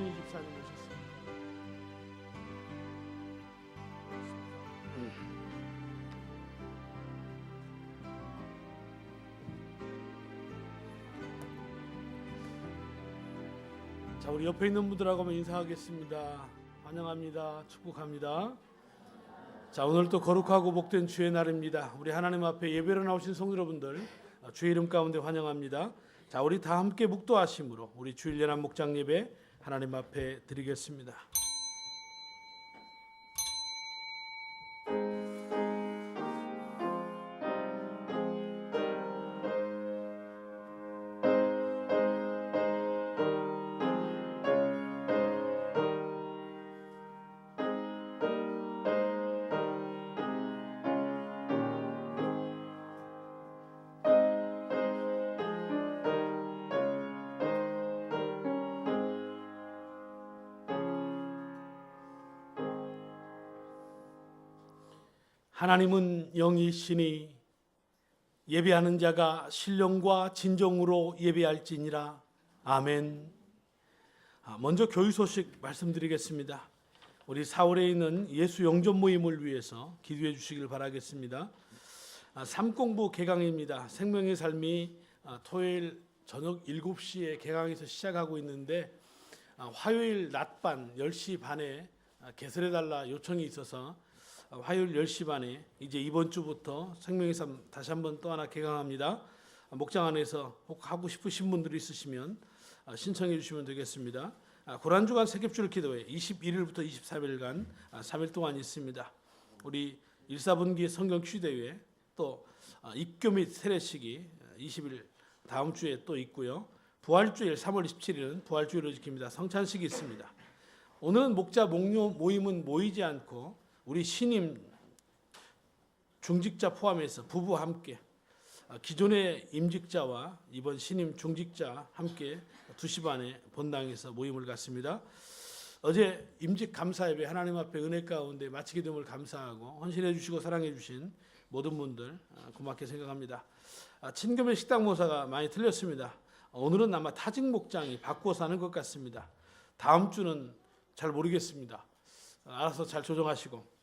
이순희 집사님 오셨습니다. 자, 우리 옆에 있는 분들하고 인사하겠습니다. 환영합니다. 축복합니다. 자, 오늘 또 거룩하고 복된 주의 날입니다. 우리 하나님 앞에 예배로 나오신 성도 여러분들 주의 이름 가운데 환영합니다. 자, 우리 다 함께 묵도하심으로 우리 주일 연합 목장 예배 하나님 앞에 드리겠습니다. 하나님은 영이시니 예배하는 자가 신령과 진정으로 예배할지니라. 아멘. 먼저 교회 소식 말씀드리겠습니다. 우리 4월에 있는 예수 영접 모임을 위해서 기도해 주시길 바라겠습니다. 삼공부 개강입니다. 생명의 삶이 토요일 저녁 7시에 개강해서 시작하고 있는데 화요일 낮반 10시 반에 개설해달라 요청이 있어서 화요일 10시 반에 이제 이번 주부터 생명의 삶 다시 한번 또 하나 개강합니다. 목장 안에서 혹 하고 싶으신 분들이 있으시면 신청해 주시면 되겠습니다. 고난주간 세겹줄 기도회 21일부터 23일간 3일 동안 있습니다. 우리 1사분기 성경 취대회 또 입교 및 세례식이 20일 다음 주에 또 있고요. 부활주일 3월 27일은 부활주일로 지킵니다. 성찬식이 있습니다. 오늘은 목자 모임은 모이지 않고 우리 신임 중직자 포함해서 부부 함께 기존의 임직자와 이번 신임 중직자 함께 2시 반에 본당에서 모임을 갖습니다. 어제 임직 감사 예배 하나님 앞에 은혜 가운데 마치게 됨을 감사하고 헌신해 주시고 사랑해 주신 모든 분들 고맙게 생각합니다. 친교면 식당 모사가 많이 틀렸습니다. 오늘은 아마 타직 목장이 바꿔서 하는 것 같습니다. 다음 주는 잘 모르겠습니다. 알아서 잘 조정하시고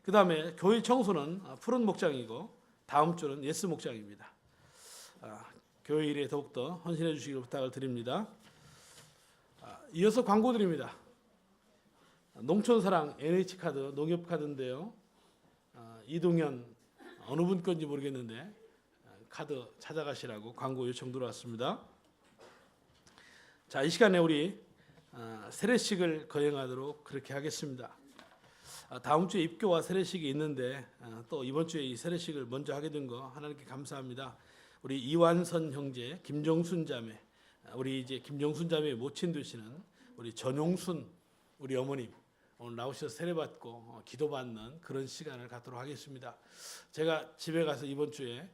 그 다음에 교회 청소는 푸른 목장이고 다음 주는 예스 목장입니다. 교회 일에 더욱더 헌신해 주시길 부탁을 드립니다. 이어서 광고 드립니다. 농촌사랑 NH카드 농협카드인데요. 이동현 어느 분 건지 모르겠는데 카드 찾아가시라고 광고 요청 들어왔습니다. 자, 이 시간에 우리 세례식을 거행하도록 그렇게 하겠습니다. 다음 주에 입교와 세례식이 있는데 또 이번 주에 이 세례식을 먼저 하게 된 거 하나님께 감사합니다. 우리 이완선 형제, 김정순 자매, 우리 이제 김정순 자매의 모친 되시는 우리 전용순 우리 어머님 오늘 나오셔서 세례받고 기도받는 그런 시간을 갖도록 하겠습니다. 제가 집에 가서 이번 주에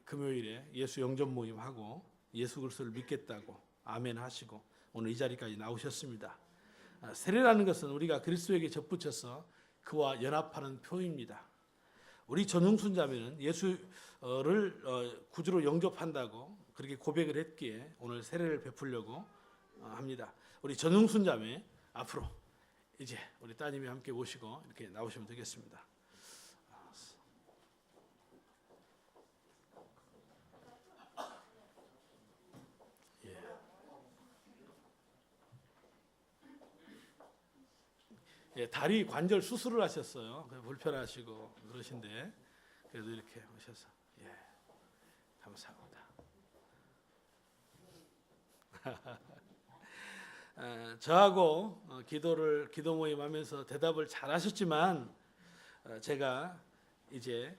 금요일에 예수 영접 모임하고 예수 그리스도를 믿겠다고 아멘 하시고 오늘 이 자리까지 나오셨습니다. 세례라는 것은 우리가 그리스도에게 접붙여서 그와 연합하는 표입니다. 우리 전용순 자매는 예수를 구주로 영접한다고 그렇게 고백을 했기에 오늘 세례를 베풀려고 합니다. 우리 전용순 자매 앞으로 이제 우리 따님이 함께 모시고 이렇게 나오시면 되겠습니다. 다리 관절 수술을 하셨어요. 불편하시고 그러신데 그래도 이렇게 오셔서 감사합니다. 저하고 기도 모임하면서 대답을 잘 하셨지만 제가 이제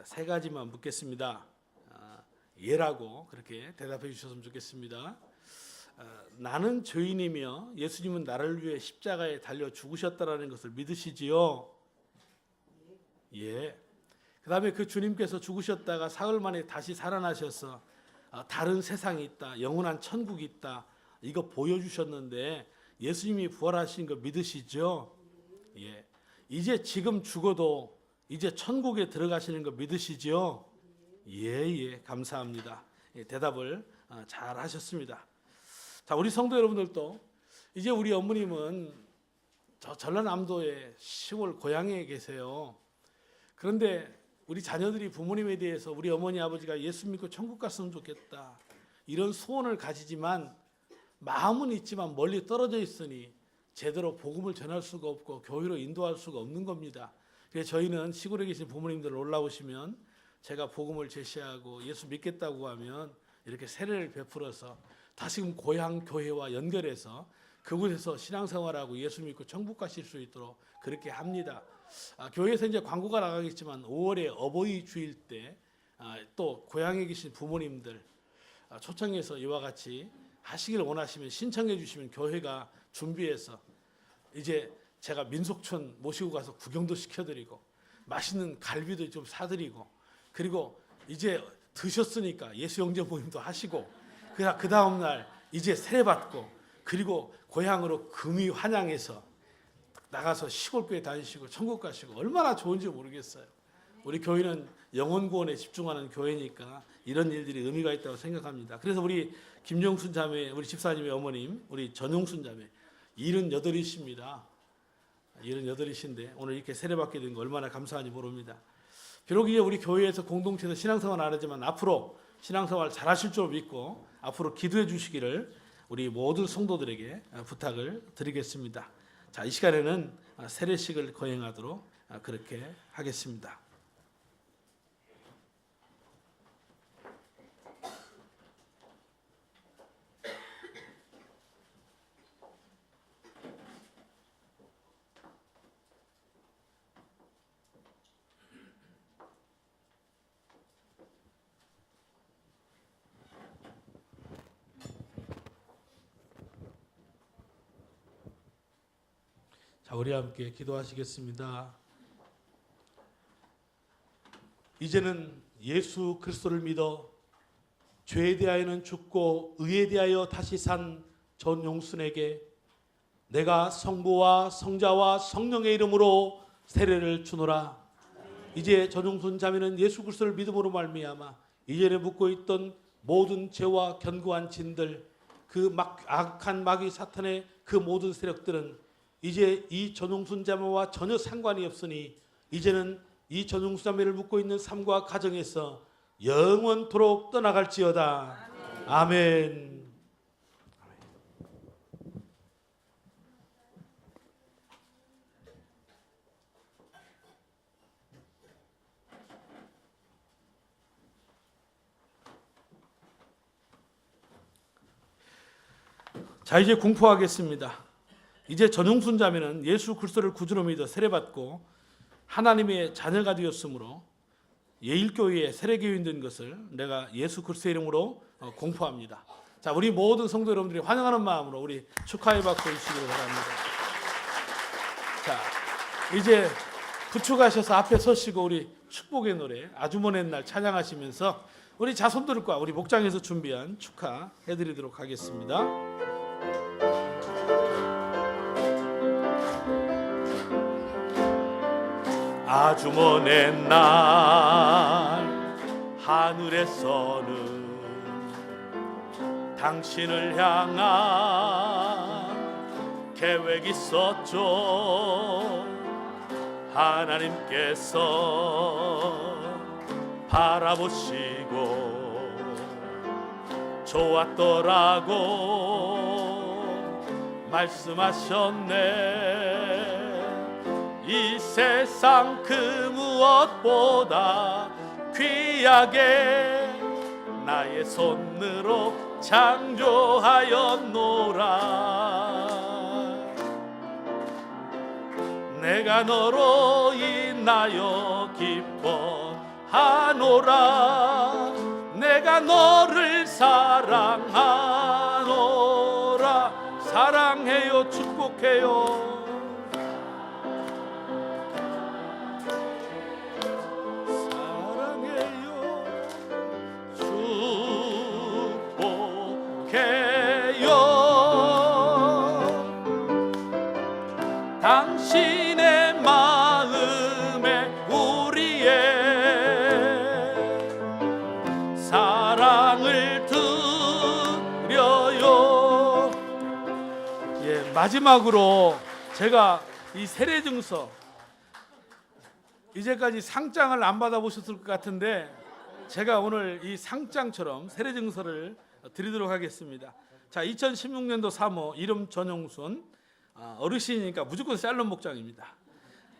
3가지만 묻겠습니다. 예라고 그렇게 대답해 주셨으면 좋겠습니다. 나는 죄인이며 예수님은 나를 위해 십자가에 달려 죽으셨다라는 것을 믿으시지요? 예. 그 다음에 그 주님께서 죽으셨다가 사흘 만에 다시 살아나셔서 다른 세상이 있다, 영원한 천국이 있다, 이거 보여주셨는데 예수님이 부활하신 거 믿으시죠? 예. 이제 지금 죽어도 이제 천국에 들어가시는 거 믿으시죠? 예, 감사합니다. 대답을 잘 하셨습니다. 자, 우리 성도 여러분들도 이제 우리 어머님은 저 전라남도의 시골 고향에 계세요. 그런데 우리 자녀들이 부모님에 대해서 우리 어머니 아버지가 예수 믿고 천국 갔으면 좋겠다 이런 소원을 가지지만 마음은 있지만 멀리 떨어져 있으니 제대로 복음을 전할 수가 없고 교회로 인도할 수가 없는 겁니다. 그래서 저희는 시골에 계신 부모님들 올라오시면 제가 복음을 제시하고 예수 믿겠다고 하면 이렇게 세례를 베풀어서 다시금 고향 교회와 연결해서 그곳에서 신앙생활하고 예수 믿고 천국 가실 수 있도록 그렇게 합니다. 교회에서 이제 광고가 나가겠지만 5월에 어버이 주일 때 또 고향에 계신 부모님들 초청해서 이와 같이 하시길 원하시면 신청해 주시면 교회가 준비해서 이제 제가 민속촌 모시고 가서 구경도 시켜드리고 맛있는 갈비도 좀 사드리고 그리고 이제 드셨으니까 예수 영접 모임도 하시고 그 다음 날 이제 세례 받고 그리고 고향으로 금이 환양해서 나가서 시골교회 다니시고 천국 가시고 얼마나 좋은지 모르겠어요. 우리 교회는 영혼 구원에 집중하는 교회니까 이런 일들이 의미가 있다고 생각합니다. 그래서 우리 김정순 자매, 우리 집사님의 어머님, 우리 전용순 자매 78이십니다. 78이신데 오늘 이렇게 세례받게 된 거 얼마나 감사한지 모릅니다. 비록 이제 우리 교회에서 공동체에서 신앙생활 안 하지만 앞으로 신앙생활 잘하실 줄 믿고 앞으로 기도해 주시기를 우리 모든 성도들에게 부탁을 드리겠습니다. 자, 이 시간에는 세례식을 거행하도록 그렇게 하겠습니다. 자, 우리 함께 기도하시겠습니다. 이제는 예수 그리스도를 믿어 죄에 대하여는 죽고 의에 대하여 다시 산 전용순에게 내가 성부와 성자와 성령의 이름으로 세례를 주노라. 이제 전용순 자매는 예수 그리스도를 믿음으로 말미암아 이전에 묻고 있던 모든 죄와 견고한 진들, 그 악한 마귀 사탄의 그 모든 세력들은 이제 이 전용순 자매와 전혀 상관이 없으니 이제는 이 전용순 자매를 묻고 있는 삶과 가정에서 영원토록 떠나갈지어다. 아멘. 자, 이제 공포하겠습니다. 이제 전용순 자매는 예수 그리스도를 구주로 믿어 세례받고 하나님의 자녀가 되었으므로 예일교회의 세례교인 된 것을 내가 예수 그리스도의 이름으로 공포합니다. 자, 우리 모든 성도 여러분들이 환영하는 마음으로 우리 축하해 받고 주시기 바랍니다. 자, 이제 부축하셔서 앞에 서시고 우리 축복의 노래 아주 먼 옛날 찬양하시면서 우리 자손들과 우리 목장에서 준비한 축하해 드리도록 하겠습니다. 아주 먼 옛날 하늘에서는 당신을 향한 계획이 있었죠. 하나님께서 바라보시고 좋았더라고 말씀하셨네. 이 세상 그 무엇보다 귀하게 나의 손으로 창조하였노라. 내가 너로 인하여 기뻐하노라. 내가 너를 사랑하노라. 사랑해요. 축복해요. 당신의 마음에 우리의 사랑을 드려요. 예, 마지막으로 제가 이 세례증서, 이제까지 상장을 안 받아보셨을 것 같은데 제가 오늘 이 상장처럼 세례증서를 드리도록 하겠습니다. 자, 2016년도 3호 이름 전용순, 어르신이니까 무조건 샬롬 목장입니다.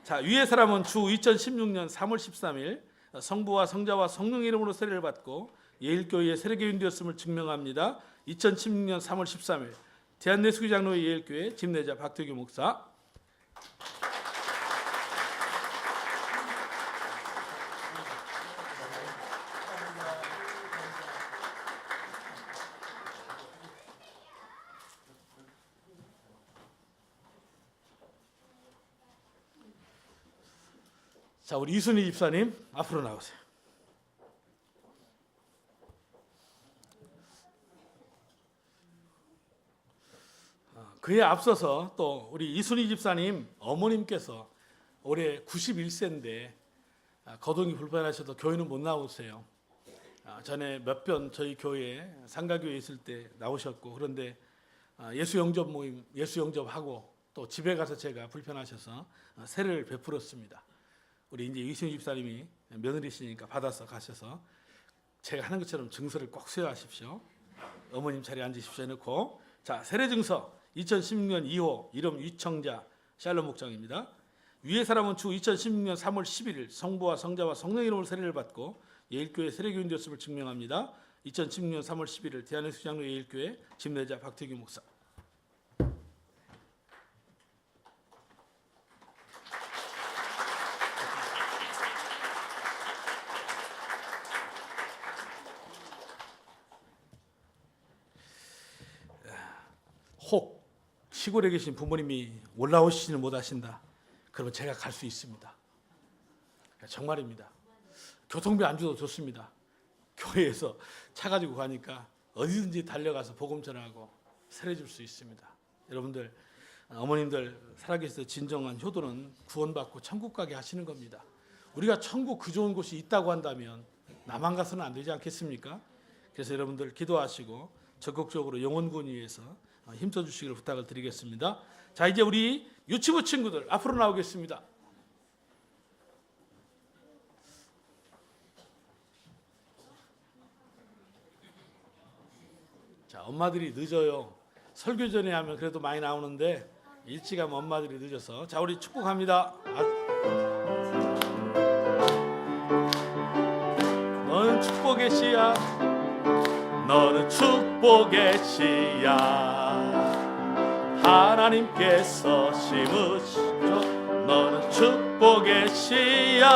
자, 위의 사람은 주 2016년 3월 13일 성부와 성자와 성령 이름으로 세례를 받고 예일교회의 세례교인 되었음을 증명합니다. 2016년 3월 13일 대한내수교 장로회 예일교회 집내자 박태규 목사. 자, 우리 이순희 집사님 앞으로 나오세요. 그에 앞서서 또 우리 이순희 집사님 어머님께서 올해 91세인데 거동이 불편하셔도 교회는 못 나오세요. 전에 몇 번 저희 교회에 상가교회 있을 때 나오셨고, 그런데 예수 영접 모임, 예수 영접하고 또 집에 가서 제가 불편하셔서 세례를 베풀었습니다. 우리 이제 이순희 집사님이 며느리시니까 받아서 가셔서 제가 하는 것처럼 증서를 꼭 수여하십시오. 어머님 자리에 앉으십시오 해놓고, 자, 세례 증서 2016년 2호 이름 위청자 샬롬 목장입니다. 위의 사람은 주 2016년 3월 11일 성부와 성자와 성령 이름으로 세례를 받고 예일교회 세례교인 되었음을 증명합니다. 2016년 3월 11일 대한예수 장로 예일교회 집내자 박태규 목사. 혹 시골에 계신 부모님이 올라오시지는 못하신다, 그러면 제가 갈 수 있습니다. 정말입니다. 교통비 안 줘도 좋습니다. 교회에서 차 가지고 가니까 어디든지 달려가서 복음 전하고 세례 줄 수 있습니다. 여러분들, 어머님들 살아계셔서 진정한 효도는 구원받고 천국 가게 하시는 겁니다. 우리가 천국 그 좋은 곳이 있다고 한다면 나만 가서는 안 되지 않겠습니까? 그래서 여러분들 기도하시고 적극적으로 영혼 구원 위해서 힘써 주시기를 부탁을 드리겠습니다. 자, 이제 우리 유치부 친구들 앞으로 나오겠습니다. 자, 엄마들이 늦어요. 설교 전에 하면 그래도 많이 나오는데 일찍 하면 엄마들이 늦어서, 자, 우리 축복합니다. 너는 축복의 씨야, 너는 축복의 씨야, 하나님께서 심으시죠. 너는 축복의 씨야,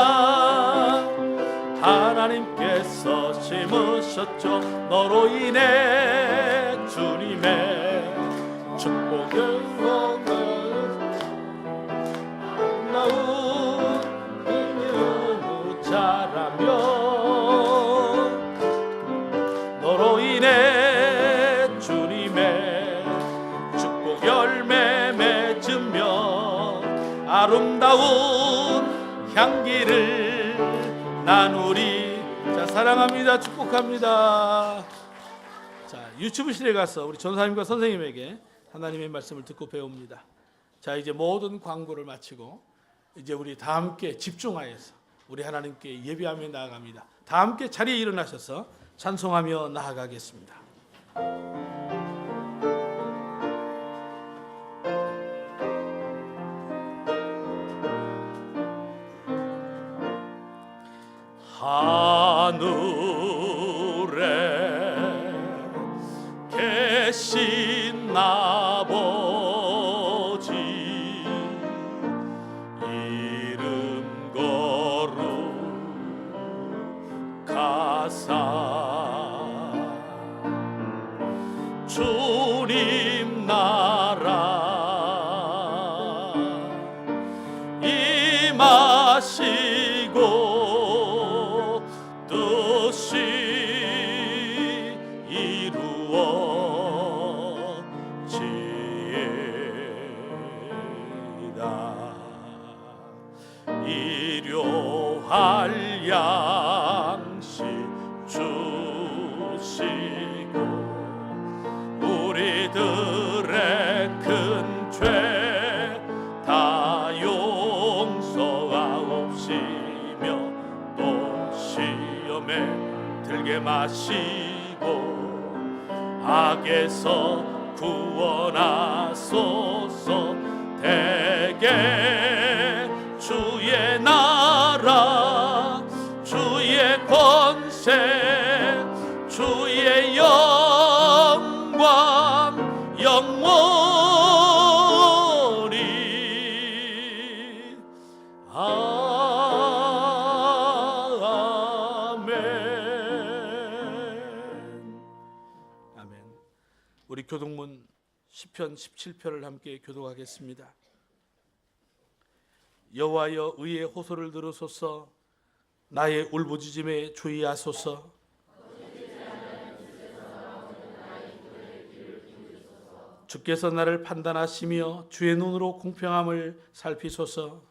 하나님께서 심으셨죠. 너로 인해 주님의 축복을 나온 인연을 자라며 너로 인해 주님의 축복 열매 맺으며 아름다운 향기를 나누리. 자, 사랑합니다. 축복합니다. 자, 유치부실에 가서 우리 전사님과 선생님에게 하나님의 말씀을 듣고 배웁니다. 자, 이제 모든 광고를 마치고 이제 우리 다 함께 집중하여서 우리 하나님께 예배하며 나아갑니다. 다 함께 자리에 일어나셔서 찬송하며 나아가겠습니다. 하늘에 계신 아버지 이름 거룩하사 주님 나라 임하시고 뜻이 이루어지이다. 일용할 양식 주시고 우리들의 큰 마시고 악에서 구원하소서. 대개 주의 나라 주의 권세 주의 영광 영원히 아멘. 우리 교독문 시편 17편을 함께 교독하겠습니다. 여호와여 의의 호소를 들으소서. 나의 울부짖음에 주의하소서. 주께서 나를 판단하시며 주의 눈으로 공평함을 살피소서.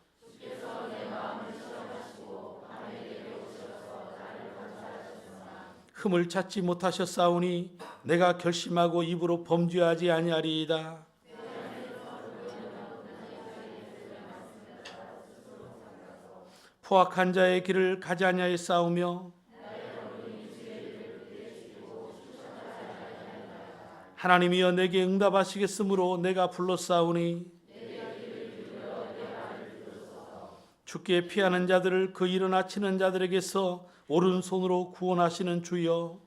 흠을 찾지 못하셨사오니 내가 결심하고 입으로 범죄하지 아니하리이다. 포악한 자의 길을 가지 아니하였사오며 하나님이여 내게 응답하시겠으므로 내가 불렀사오니 주께 피하는 자들을 그 일어나 치는 자들에게서 오른손으로 구원하시는 주여.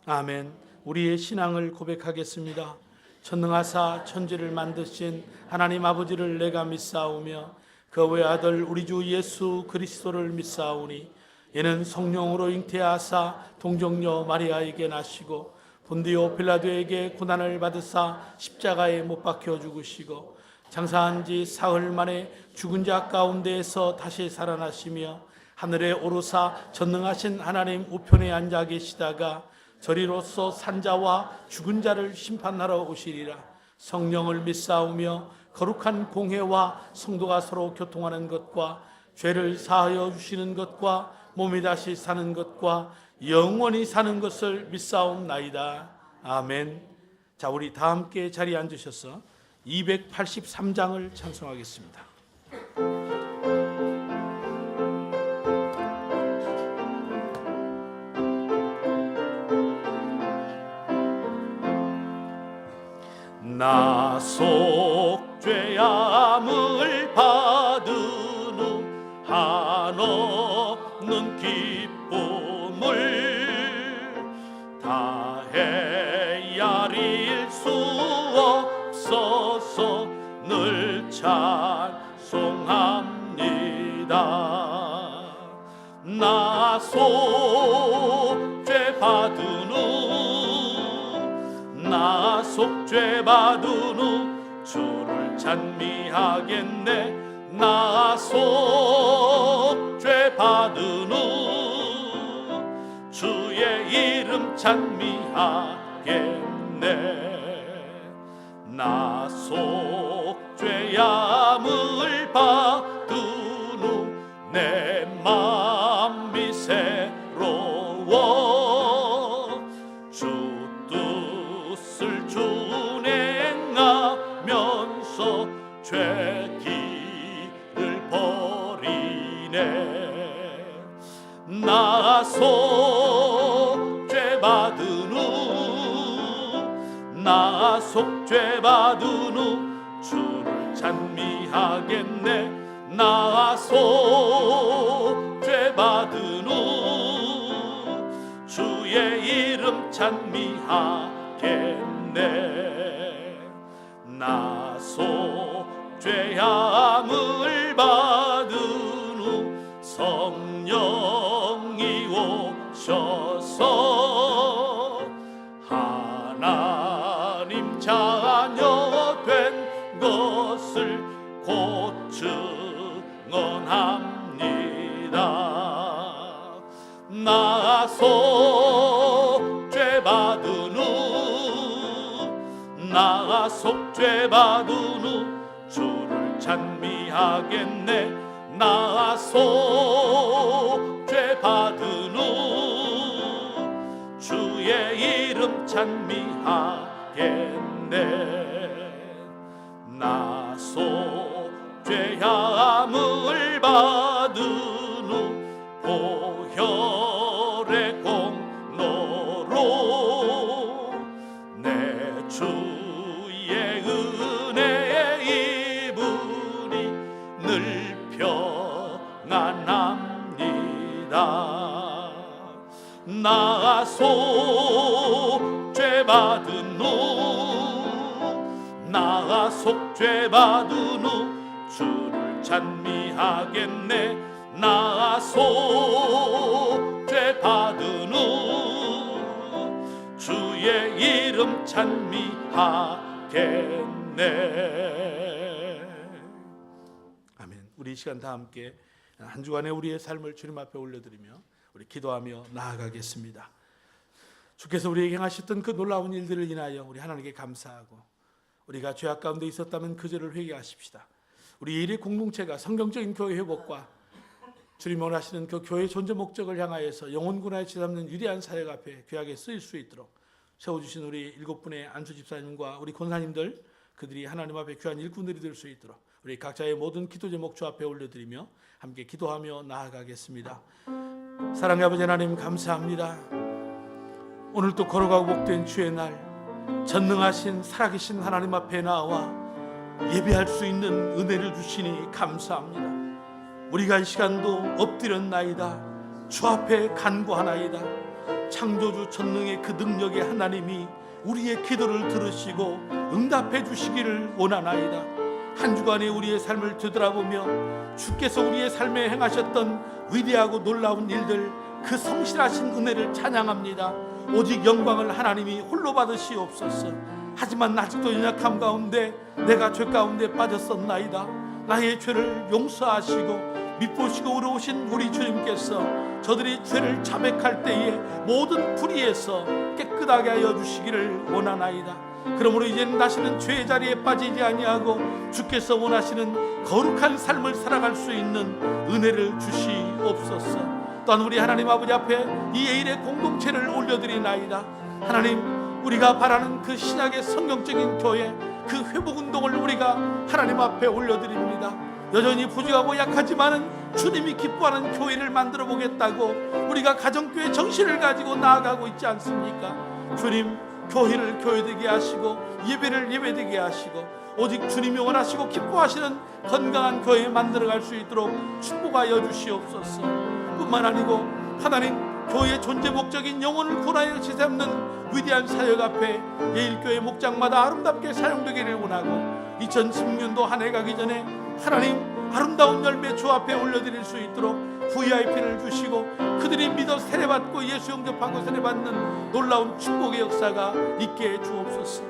아멘. 우리의 신앙을 고백하겠습니다. 전능하사 천지를 만드신 하나님 아버지를 내가 믿사오며 그 외아들 우리 주 예수 그리스도를 믿사오니 이는 성령으로 잉태하사 동정녀 마리아에게 나시고 본디오 빌라도에게 고난을 받으사 십자가에 못 박혀 죽으시고 장사한 지 사흘 만에 죽은 자 가운데에서 다시 살아나시며 하늘에 오르사 전능하신 하나님 우편에 앉아 계시다가 저리로서 산자와 죽은 자를 심판하러 오시리라. 성령을 믿사오며 거룩한 공회와 성도가 서로 교통하는 것과 죄를 사하여 주시는 것과 몸이 다시 사는 것과 영원히 사는 것을 믿사옵나이다. 아멘. 자, 우리 다 함께 자리에 앉으셔서 283장을 찬송하겠습니다. 나 속죄함을 받은 후 한없는 기쁨을 다 헤아릴 수 없어서 늘 찬송합니다. 나 속죄 받은 후 나 속죄 받은 후 주를 찬미하겠네. 나 속죄 받은 후 주의 이름 찬미하겠네. 나 속죄함을 받은 후 내 맘이 새로워 주 뜻을 준행하면서 죄 길을 버리네. 나 속죄 받은 후 나 속죄 받은 후 주를 찬미하겠네. 나 속죄 받은 후 주의 이름 찬미하겠네. 나 속죄함을 받은 후 성령이 오셔서 하나님 자녀 된 것을 곧 증언합니다. 나 속죄 받은 후 나 속죄 받은 후 주를 찬미하겠네. 나 속죄 받은 후 주의 이름 찬미하겠네. 나 속죄함을 받은 후 별의 공로로 내 주의 은혜의 이분이 늘 평안합니다. 나아소 죄받은 후 나아 속죄받은 후 주를 찬미하겠네. 나아소 죄받은 후 주의 이름 찬미하겠네. 아멘. 우리 이 시간 다 함께 한 주간의 우리의 삶을 주님 앞에 올려드리며 우리 기도하며 나아가겠습니다. 주께서 우리에게 행하셨던 그 놀라운 일들을 인하여 우리 하나님께 감사하고, 우리가 죄악 가운데 있었다면 그 죄를 회개하십시다. 우리 일의 공동체가 성경적인 교회 회복과 주님 원하시는 그 교회의 존재 목적을 향하여서 영혼군화에 치닫는 위대한 사역 앞에 귀하게 쓰일 수 있도록 세워주신 우리 7분의 안수 집사님과 우리 권사님들, 그들이 하나님 앞에 귀한 일꾼들이 될 수 있도록 우리 각자의 모든 기도 제목 주 앞에 올려드리며 함께 기도하며 나아가겠습니다. 사랑의 아버지 하나님, 감사합니다. 오늘 또 걸어가고 복된 주의 날, 전능하신 살아계신 하나님 앞에 나와 예배할 수 있는 은혜를 주시니 감사합니다. 우리가 이 시간도 엎드렸나이다. 주 앞에 간구하나이다. 창조주 전능의 그 능력의 하나님이 우리의 기도를 들으시고 응답해 주시기를 원하나이다. 한 주간의 우리의 삶을 되돌아보며 주께서 우리의 삶에 행하셨던 위대하고 놀라운 일들, 그 성실하신 은혜를 찬양합니다. 오직 영광을 하나님이 홀로 받으시옵소서. 하지만 아직도 연약함 가운데 내가 죄 가운데 빠졌었나이다. 나의 죄를 용서하시고 미쁘시고 의로우신 우리 주님께서 저들이 죄를 자백할 때에 모든 불의에서 깨끗하게 하여 주시기를 원하나이다. 그러므로 이제는 다시는 죄의 자리에 빠지지 아니하고 주께서 원하시는 거룩한 삶을 살아갈 수 있는 은혜를 주시옵소서. 또한 우리 하나님 아버지 앞에 이 예일의 공동체를 올려드리나이다. 하나님, 우리가 바라는 그 신약의 성경적인 교회, 그 회복운동을 우리가 하나님 앞에 올려드립니다. 여전히 부족하고 약하지만은 주님이 기뻐하는 교회를 만들어 보겠다고 우리가 가정교회 정신을 가지고 나아가고 있지 않습니까? 주님, 교회를 교회되게 하시고 예배를 예배되게 하시고 오직 주님이 원하시고 기뻐하시는 건강한 교회 만들어갈 수 있도록 축복하여 주시옵소서. 뿐만 아니고 하나님, 교회의 존재 목적인 영혼을 구원하여 지잡는 위대한 사역 앞에 예일교회 목장마다 아름답게 사용되기를 원하고 2016년도 한 해 가기 전에 하나님, 아름다운 열매 주 앞에 올려드릴 수 있도록 VIP를 주시고 그들이 믿어 세례받고 예수 영접하고 세례받는 놀라운 축복의 역사가 있게 주옵소서.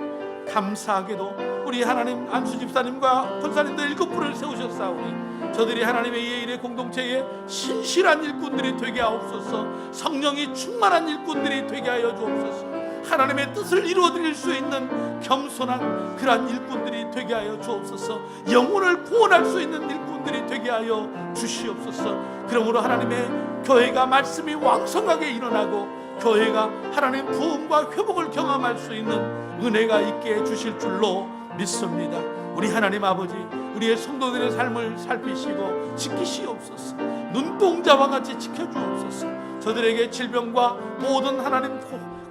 감사하게도 우리 하나님 안수 집사님과 권사님들 7분을 세우셨사오니 저들이 하나님의 예일의 공동체에 신실한 일꾼들이 되게 하옵소서. 성령이 충만한 일꾼들이 되게 하여 주옵소서. 하나님의 뜻을 이루어드릴 수 있는 겸손한 그러한 일꾼들이 되게 하여 주옵소서. 영혼을 구원할 수 있는 일꾼들이 되게 하여 주시옵소서. 그러므로 하나님의 교회가 말씀이 왕성하게 일어나고 교회가 하나님 부흥과 회복을 경험할 수 있는 은혜가 있게 해주실 줄로 믿습니다. 우리 하나님 아버지, 우리의 성도들의 삶을 살피시고 지키시옵소서. 눈동자와 같이 지켜주옵소서. 저들에게 질병과 모든 하나님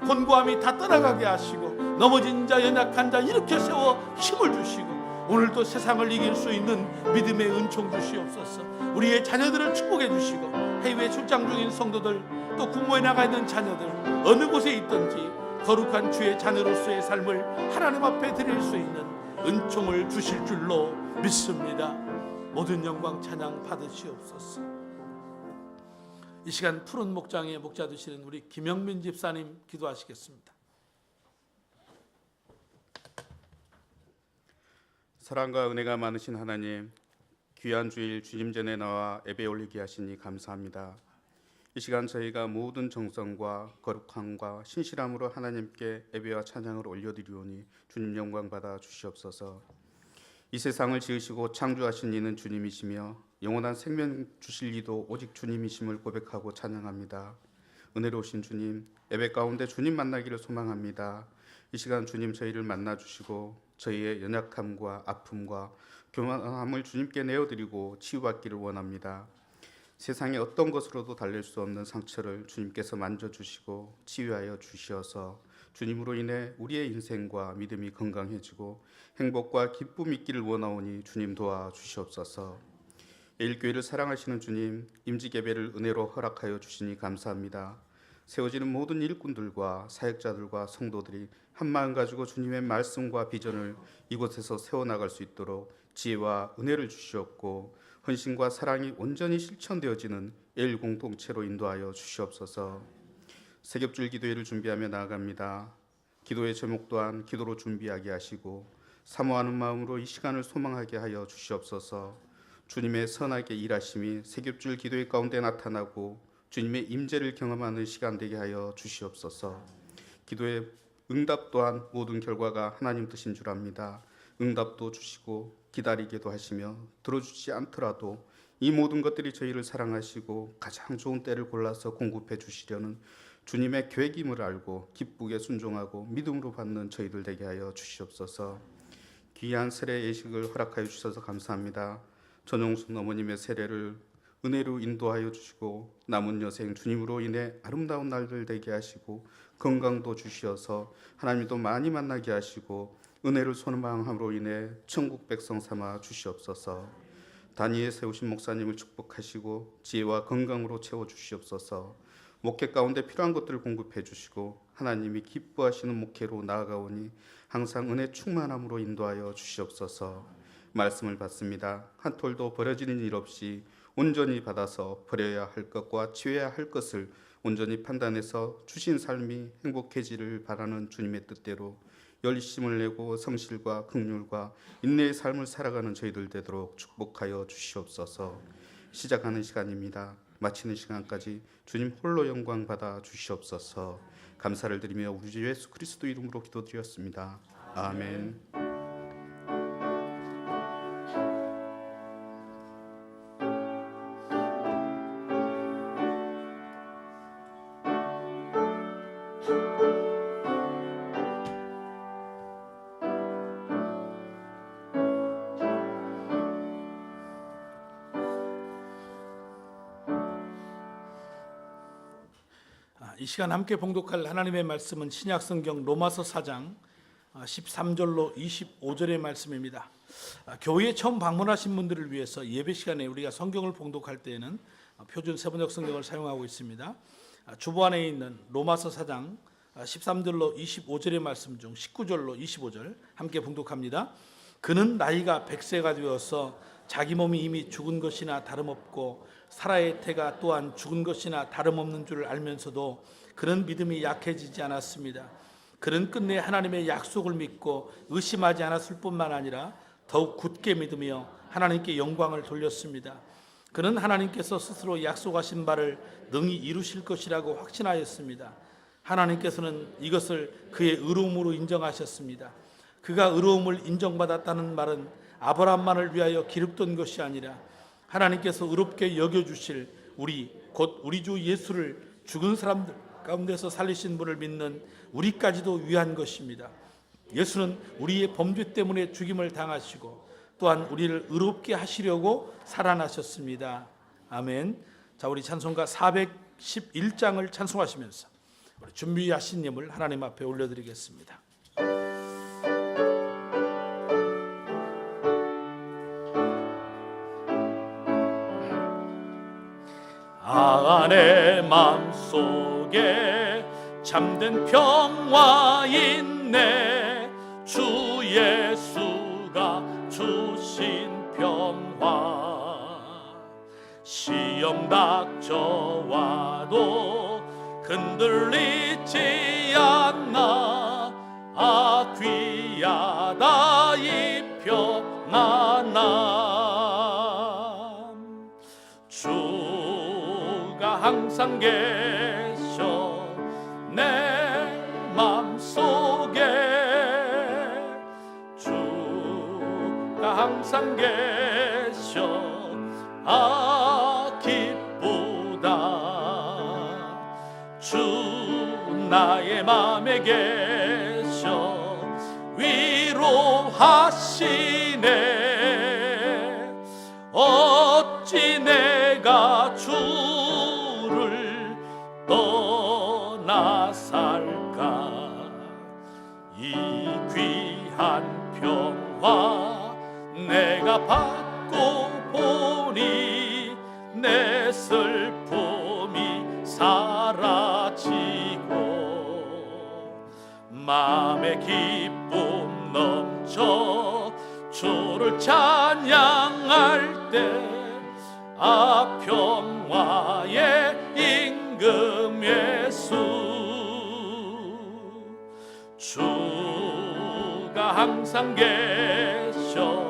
권고함이 다 떠나가게 하시고 넘어진 자, 연약한 자 일으켜 세워 힘을 주시고 오늘도 세상을 이길 수 있는 믿음의 은총 주시옵소서. 우리의 자녀들을 축복해 주시고 해외 출장 중인 성도들, 또 국모에 나가 있는 자녀들, 어느 곳에 있든지 거룩한 주의 자녀로서의 삶을 하나님 앞에 드릴 수 있는 은총을 주실 줄로 믿습니다. 모든 영광 찬양 받으시옵소서. 이 시간 푸른 목장의 목자 되시는 우리 김영민 집사님 기도하시겠습니다. 사랑과 은혜가 많으신 하나님, 귀한 주일 주님 전에 나와 예배 올리게 하시니 감사합니다. 이 시간 저희가 모든 정성과 거룩함과 신실함으로 하나님께 예배와 찬양을 올려드리오니 주님 영광 받아 주시옵소서. 이 세상을 지으시고 창조하신 이는 주님이시며 영원한 생명 주실 이도 오직 주님이심을 고백하고 찬양합니다. 은혜로우신 주님, 예배 가운데 주님 만나기를 소망합니다. 이 시간 주님 저희를 만나주시고 저희의 연약함과 아픔과 교만함을 주님께 내어드리고 치유받기를 원합니다. 세상의 어떤 것으로도 달랠 수 없는 상처를 주님께서 만져주시고 치유하여 주시어서 주님으로 인해 우리의 인생과 믿음이 건강해지고 행복과 기쁨이 있기를 원하오니 주님 도와주시옵소서. 예일교회를 사랑하시는 주님, 임직예배를 은혜로 허락하여 주시니 감사합니다. 세워지는 모든 일꾼들과 사역자들과 성도들이 한마음 가지고 주님의 말씀과 비전을 이곳에서 세워나갈 수 있도록 지혜와 은혜를 주시옵고 헌신과 사랑이 온전히 실천되어지는 예일 공동체로 인도하여 주시옵소서. 새벽줄 기도회를 준비하며 나아갑니다. 기도의 제목 또한 기도로 준비하게 하시고 사모하는 마음으로 이 시간을 소망하게 하여 주시옵소서. 주님의 선하게 일하심이 새벽줄 기도회 가운데 나타나고 주님의 임재를 경험하는 시간 되게 하여 주시옵소서. 기도의 응답 또한 모든 결과가 하나님 뜻인 줄 압니다. 응답도 주시고 기다리게도 하시며 들어주지 않더라도 이 모든 것들이 저희를 사랑하시고 가장 좋은 때를 골라서 공급해 주시려는 주님의 계획임을 알고 기쁘게 순종하고 믿음으로 받는 저희들 되게 하여 주시옵소서. 귀한 세례 예식을 허락하여 주셔서 감사합니다. 전용순 어머님의 세례를 은혜로 인도하여 주시고 남은 여생 주님으로 인해 아름다운 날들 되게 하시고 건강도 주시어서 하나님도 많이 만나게 하시고 은혜를 소망함으로 인해 천국 백성 삼아 주시옵소서. 단위에 세우신 목사님을 축복하시고 지혜와 건강으로 채워 주시옵소서. 목회 가운데 필요한 것들을 공급해 주시고 하나님이 기뻐하시는 목회로 나아가오니 항상 은혜 충만함으로 인도하여 주시옵소서. 말씀을 받습니다. 한 톨도 버려지는 일 없이 온전히 받아서 버려야 할 것과 치워야 할 것을 온전히 판단해서 주신 삶이 행복해지를 바라는 주님의 뜻대로 열심을 내고 성실과 긍휼과 인내의 삶을 살아가는 저희들 되도록 축복하여 주시옵소서. 시작하는 시간입니다. 마치는 시간까지 주님 홀로 영광 받아 주시옵소서. 감사를 드리며 우리 주 예수 그리스도 이름으로 기도드렸습니다. 아멘. 이 시간 함께 봉독할 하나님의 말씀은 신약성경 로마서 4장 13절로 25절의 말씀입니다. 교회에 처음 방문하신 분들을 위해서 예배 시간에 우리가 성경을 봉독할 때에는 표준 세번역 성경을 사용하고 있습니다. 주보안에 있는 로마서 4장 13절로 25절의 말씀 중 19절로 25절 함께 봉독합니다. 그는 나이가 100세가 되어서 자기 몸이 이미 죽은 것이나 다름없고 사라의 태가 또한 죽은 것이나 다름없는 줄 알면서도 그는 믿음이 약해지지 않았습니다. 그는 끝내 하나님의 약속을 믿고 의심하지 않았을 뿐만 아니라 더욱 굳게 믿으며 하나님께 영광을 돌렸습니다. 그는 하나님께서 스스로 약속하신 바를 능히 이루실 것이라고 확신하였습니다. 하나님께서는 이것을 그의 의로움으로 인정하셨습니다. 그가 의로움을 인정받았다는 말은 아브라함만을 위하여 기록된 것이 아니라 하나님께서 의롭게 여겨주실 곧 우리 주 예수를 죽은 사람들 가운데서 살리신 분을 믿는 우리까지도 위한 것입니다. 예수는 우리의 범죄 때문에 죽임을 당하시고 또한 우리를 의롭게 하시려고 살아나셨습니다. 아멘. 자, 우리 찬송가 411장을 찬송하시면서 우리 준비하신 예물 하나님 앞에 올려드리겠습니다. 내 맘속에 참된 평화 있네. 주 예수가 주신 평화. 시험 닥쳐와도 흔들리지 않나. 아 귀하다 이 평안함. 주가 항상 계셔 내 맘속에. 주가 항상 계셔 아 기쁘다. 주 나의 맘에 계셔 위로하시네. 어찌 내가 주 평화 내가 받고 보니 내 슬픔이 사라지고 마음의 기쁨 넘쳐 주를 찬양할 때 평화의 임금 예수 주가 항상 계셔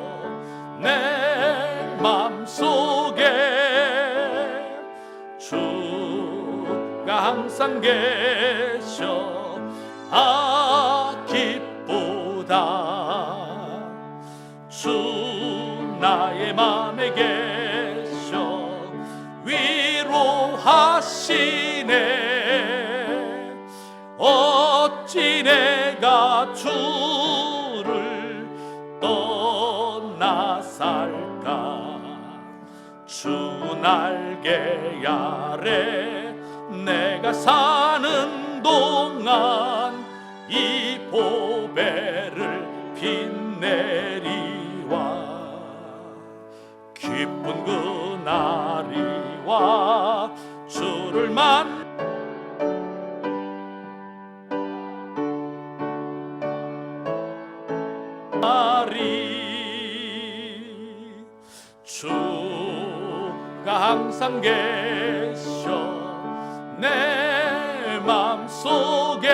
내 맘속에 주가 항상 계셔 기쁘다 주 나의 맘에 계셔 위로하시네 어찌 내가 주를 떠나 살까 주 날개 아래 내가 사는 동안 이 보배를 빛내리와 기쁜 그날이와 주를 주가 항상 계셔 내 맘속에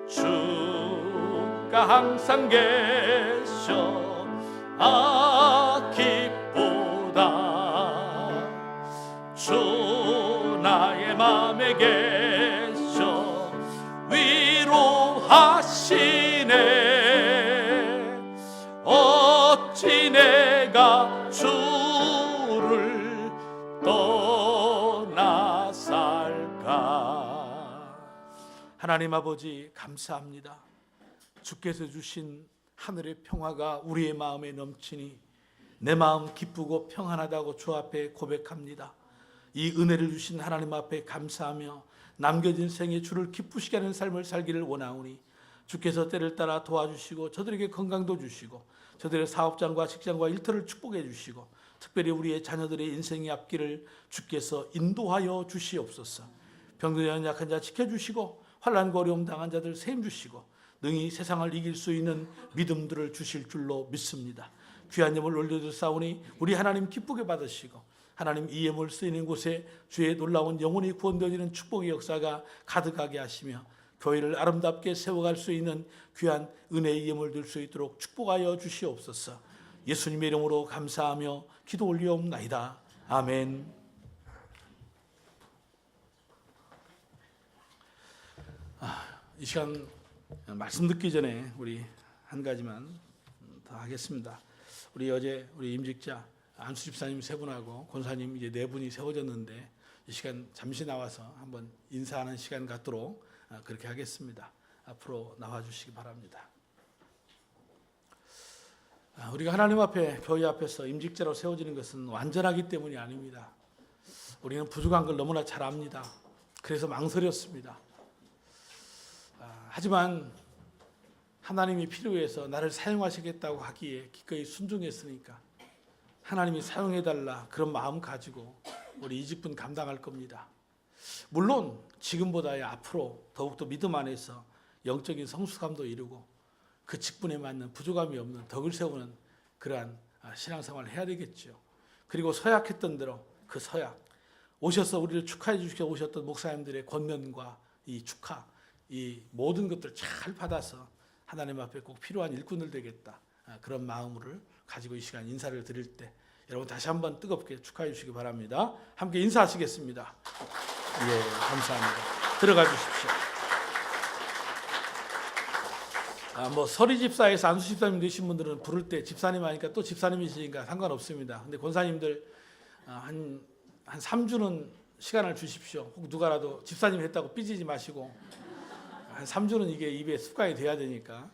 주가 항상 계셔 기쁘다 주 나의 맘에 계셔 위로하시네 어찌 내가 주를 떠나 살까. 하나님 아버지 감사합니다. 주께서 주신 하늘의 평화가 우리의 마음에 넘치니 내 마음 기쁘고 평안하다고 주 앞에 고백합니다. 이 은혜를 주신 하나님 앞에 감사하며 남겨진 생에 주를 기쁘시게 하는 삶을 살기를 원하오니 주께서 때를 따라 도와주시고 저들에게 건강도 주시고 저들의 사업장과 직장과 일터를 축복해 주시고 특별히 우리의 자녀들의 인생의 앞길을 주께서 인도하여 주시옵소서. 병든 연약한 자 지켜주시고 환난과 어려움 당한 자들 세임 주시고 능히 세상을 이길 수 있는 믿음들을 주실 줄로 믿습니다. 귀한 예물 올려드렸사오니 우리 하나님 기쁘게 받으시고 하나님 이 예물 쓰이는 곳에 주의 놀라운 영혼이 구원되어지는 축복의 역사가 가득하게 하시며 교회를 아름답게 세워갈 수 있는 귀한 은혜의 예물 들 수 있도록 축복하여 주시옵소서. 예수님의 이름으로 감사하며 기도 올리옵나이다. 아멘. 이 시간 말씀 듣기 전에 우리 한 가지만 더 하겠습니다. 우리 어제 우리 임직자 안수 집사님 세 분하고 권사님 이제 네 분이 세워졌는데 이 시간 잠시 나와서 한번 인사하는 시간 갖도록 그렇게 하겠습니다. 앞으로 나와 주시기 바랍니다. 우리가 하나님 앞에 교회 앞에서 임직자로 세워지는 것은 완전하기 때문이 아닙니다. 우리는 부족한 걸 너무나 잘 압니다. 그래서 망설였습니다. 하지만 하나님이 필요해서 나를 사용하시겠다고 하기에 기꺼이 순종했으니까 하나님이 사용해달라 그런 마음 가지고 우리 20분 감당할 겁니다. 물론 지금보다야 앞으로 더욱더 믿음 안에서 영적인 성숙함도 이루고 그 직분에 맞는 부족함이 없는 덕을 세우는 그러한 신앙생활을 해야 되겠죠. 그리고 서약했던 대로 그 서약 오셔서 우리를 축하해 주시고 오셨던 목사님들의 권면과 이 축하 이 모든 것들을 잘 받아서 하나님 앞에 꼭 필요한 일꾼들 되겠다 그런 마음을 가지고 이 시간 인사를 드릴 때 여러분 다시 한번 뜨겁게 축하해 주시기 바랍니다. 함께 인사하시겠습니다. 예, 감사합니다. 들어가 주십시오. 서리 집사에서 안수 집사님 되신 분들은 부를 때 집사님 하니까 또 집사님이시니까 상관없습니다. 근데 권사님들 한 3주는 시간을 주십시오. 혹 누가라도 집사님 했다고 삐지지 마시고 한 3주는 이게 입에 습관이 돼야 되니까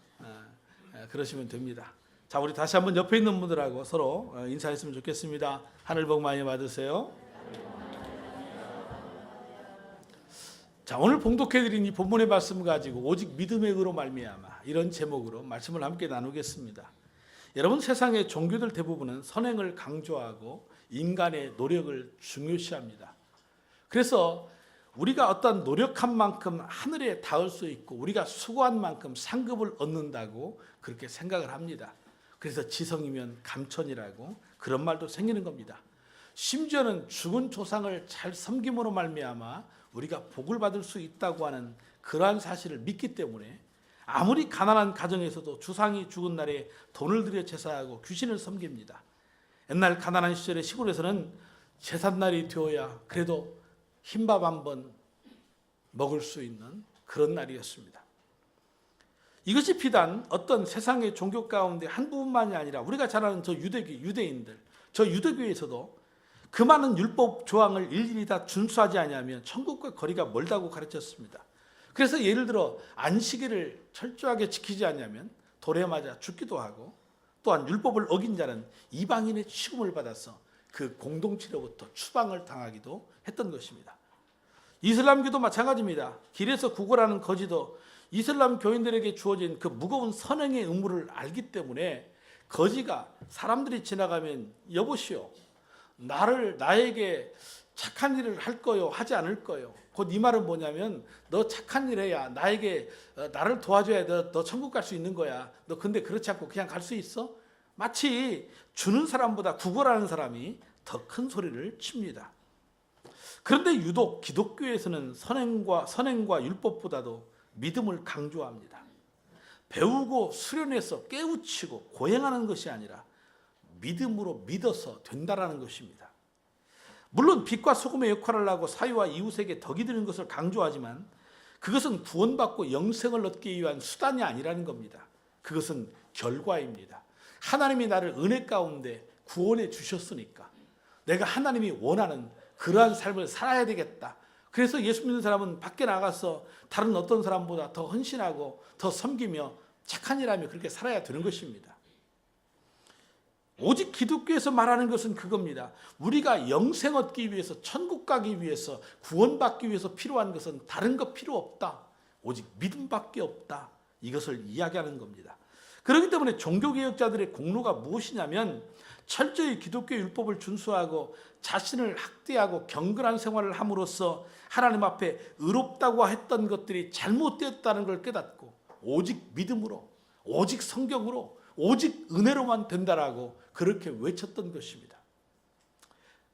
그러시면 됩니다. 자, 우리 다시 한번 옆에 있는 분들하고 서로 인사했으면 좋겠습니다. 하늘 복 많이 받으세요. 자, 오늘 봉독해드린 이 본문의 말씀을 가지고 오직 믿음의 의로 말미암아 이런 제목으로 말씀을 함께 나누겠습니다. 여러분, 세상의 종교들 대부분은 선행을 강조하고 인간의 노력을 중요시합니다. 그래서 우리가 어떤 노력한 만큼 하늘에 닿을 수 있고 우리가 수고한 만큼 상급을 얻는다고 그렇게 생각을 합니다. 그래서 지성이면 감천이라고 그런 말도 생기는 겁니다. 심지어는 죽은 조상을 잘 섬김으로 말미암아 우리가 복을 받을 수 있다고 하는 그러한 사실을 믿기 때문에 아무리 가난한 가정에서도 주상이 죽은 날에 돈을 들여 제사하고 귀신을 섬깁니다. 옛날 가난한 시절에 시골에서는 제삿날이 되어야 그래도 흰밥 한 번 먹을 수 있는 그런 날이었습니다. 이것이 비단 어떤 세상의 종교 가운데 한 부분만이 아니라 우리가 잘 아는 저 유대인들, 저 유대교에서도 그 많은 율법 조항을 일일이 다 준수하지 아니하면 천국과 거리가 멀다고 가르쳤습니다. 그래서 예를 들어 안식일을 철저하게 지키지 않으면 돌에 맞아 죽기도 하고, 또한 율법을 어긴 자는 이방인의 취급을 받아서 그 공동체로부터 추방을 당하기도 했던 것입니다. 이슬람교도 마찬가지입니다. 길에서 구걸하는 거지도 이슬람 교인들에게 주어진 그 무거운 선행의 의무를 알기 때문에 거지가 사람들이 지나가면 여보시오, 나에게 착한 일을 할 거요, 하지 않을 거요. 곧 이 말은 뭐냐면 너 착한 일 해야 나에게 나를 도와줘야 너 천국 갈 수 있는 거야. 너 근데 그렇지 않고 그냥 갈 수 있어? 마치 주는 사람보다 구걸하는 사람이 더 큰 소리를 칩니다. 그런데 유독 기독교에서는 선행과 율법보다도 믿음을 강조합니다. 배우고 수련해서 깨우치고 고행하는 것이 아니라 믿음으로 믿어서 된다라는 것입니다. 물론 빛과 소금의 역할을 하고 사위와 이웃에게 덕이 되는 것을 강조하지만 그것은 구원받고 영생을 얻기 위한 수단이 아니라는 겁니다. 그것은 결과입니다. 하나님이 나를 은혜 가운데 구원해 주셨으니까 내가 하나님이 원하는 그러한 삶을 살아야 되겠다. 그래서 예수 믿는 사람은 밖에 나가서 다른 어떤 사람보다 더 헌신하고 더 섬기며 착한 일하며 그렇게 살아야 되는 것입니다. 오직 기독교에서 말하는 것은 그겁니다. 우리가 영생 얻기 위해서, 천국 가기 위해서, 구원받기 위해서 필요한 것은 다른 것 필요 없다. 오직 믿음밖에 없다. 이것을 이야기하는 겁니다. 그렇기 때문에 종교개혁자들의 공로가 무엇이냐면 철저히 기독교 율법을 준수하고 자신을 학대하고 경건한 생활을 함으로써 하나님 앞에 의롭다고 했던 것들이 잘못되었다는 걸 깨닫고 오직 믿음으로, 오직 성경으로, 오직 은혜로만 된다라고 그렇게 외쳤던 것입니다.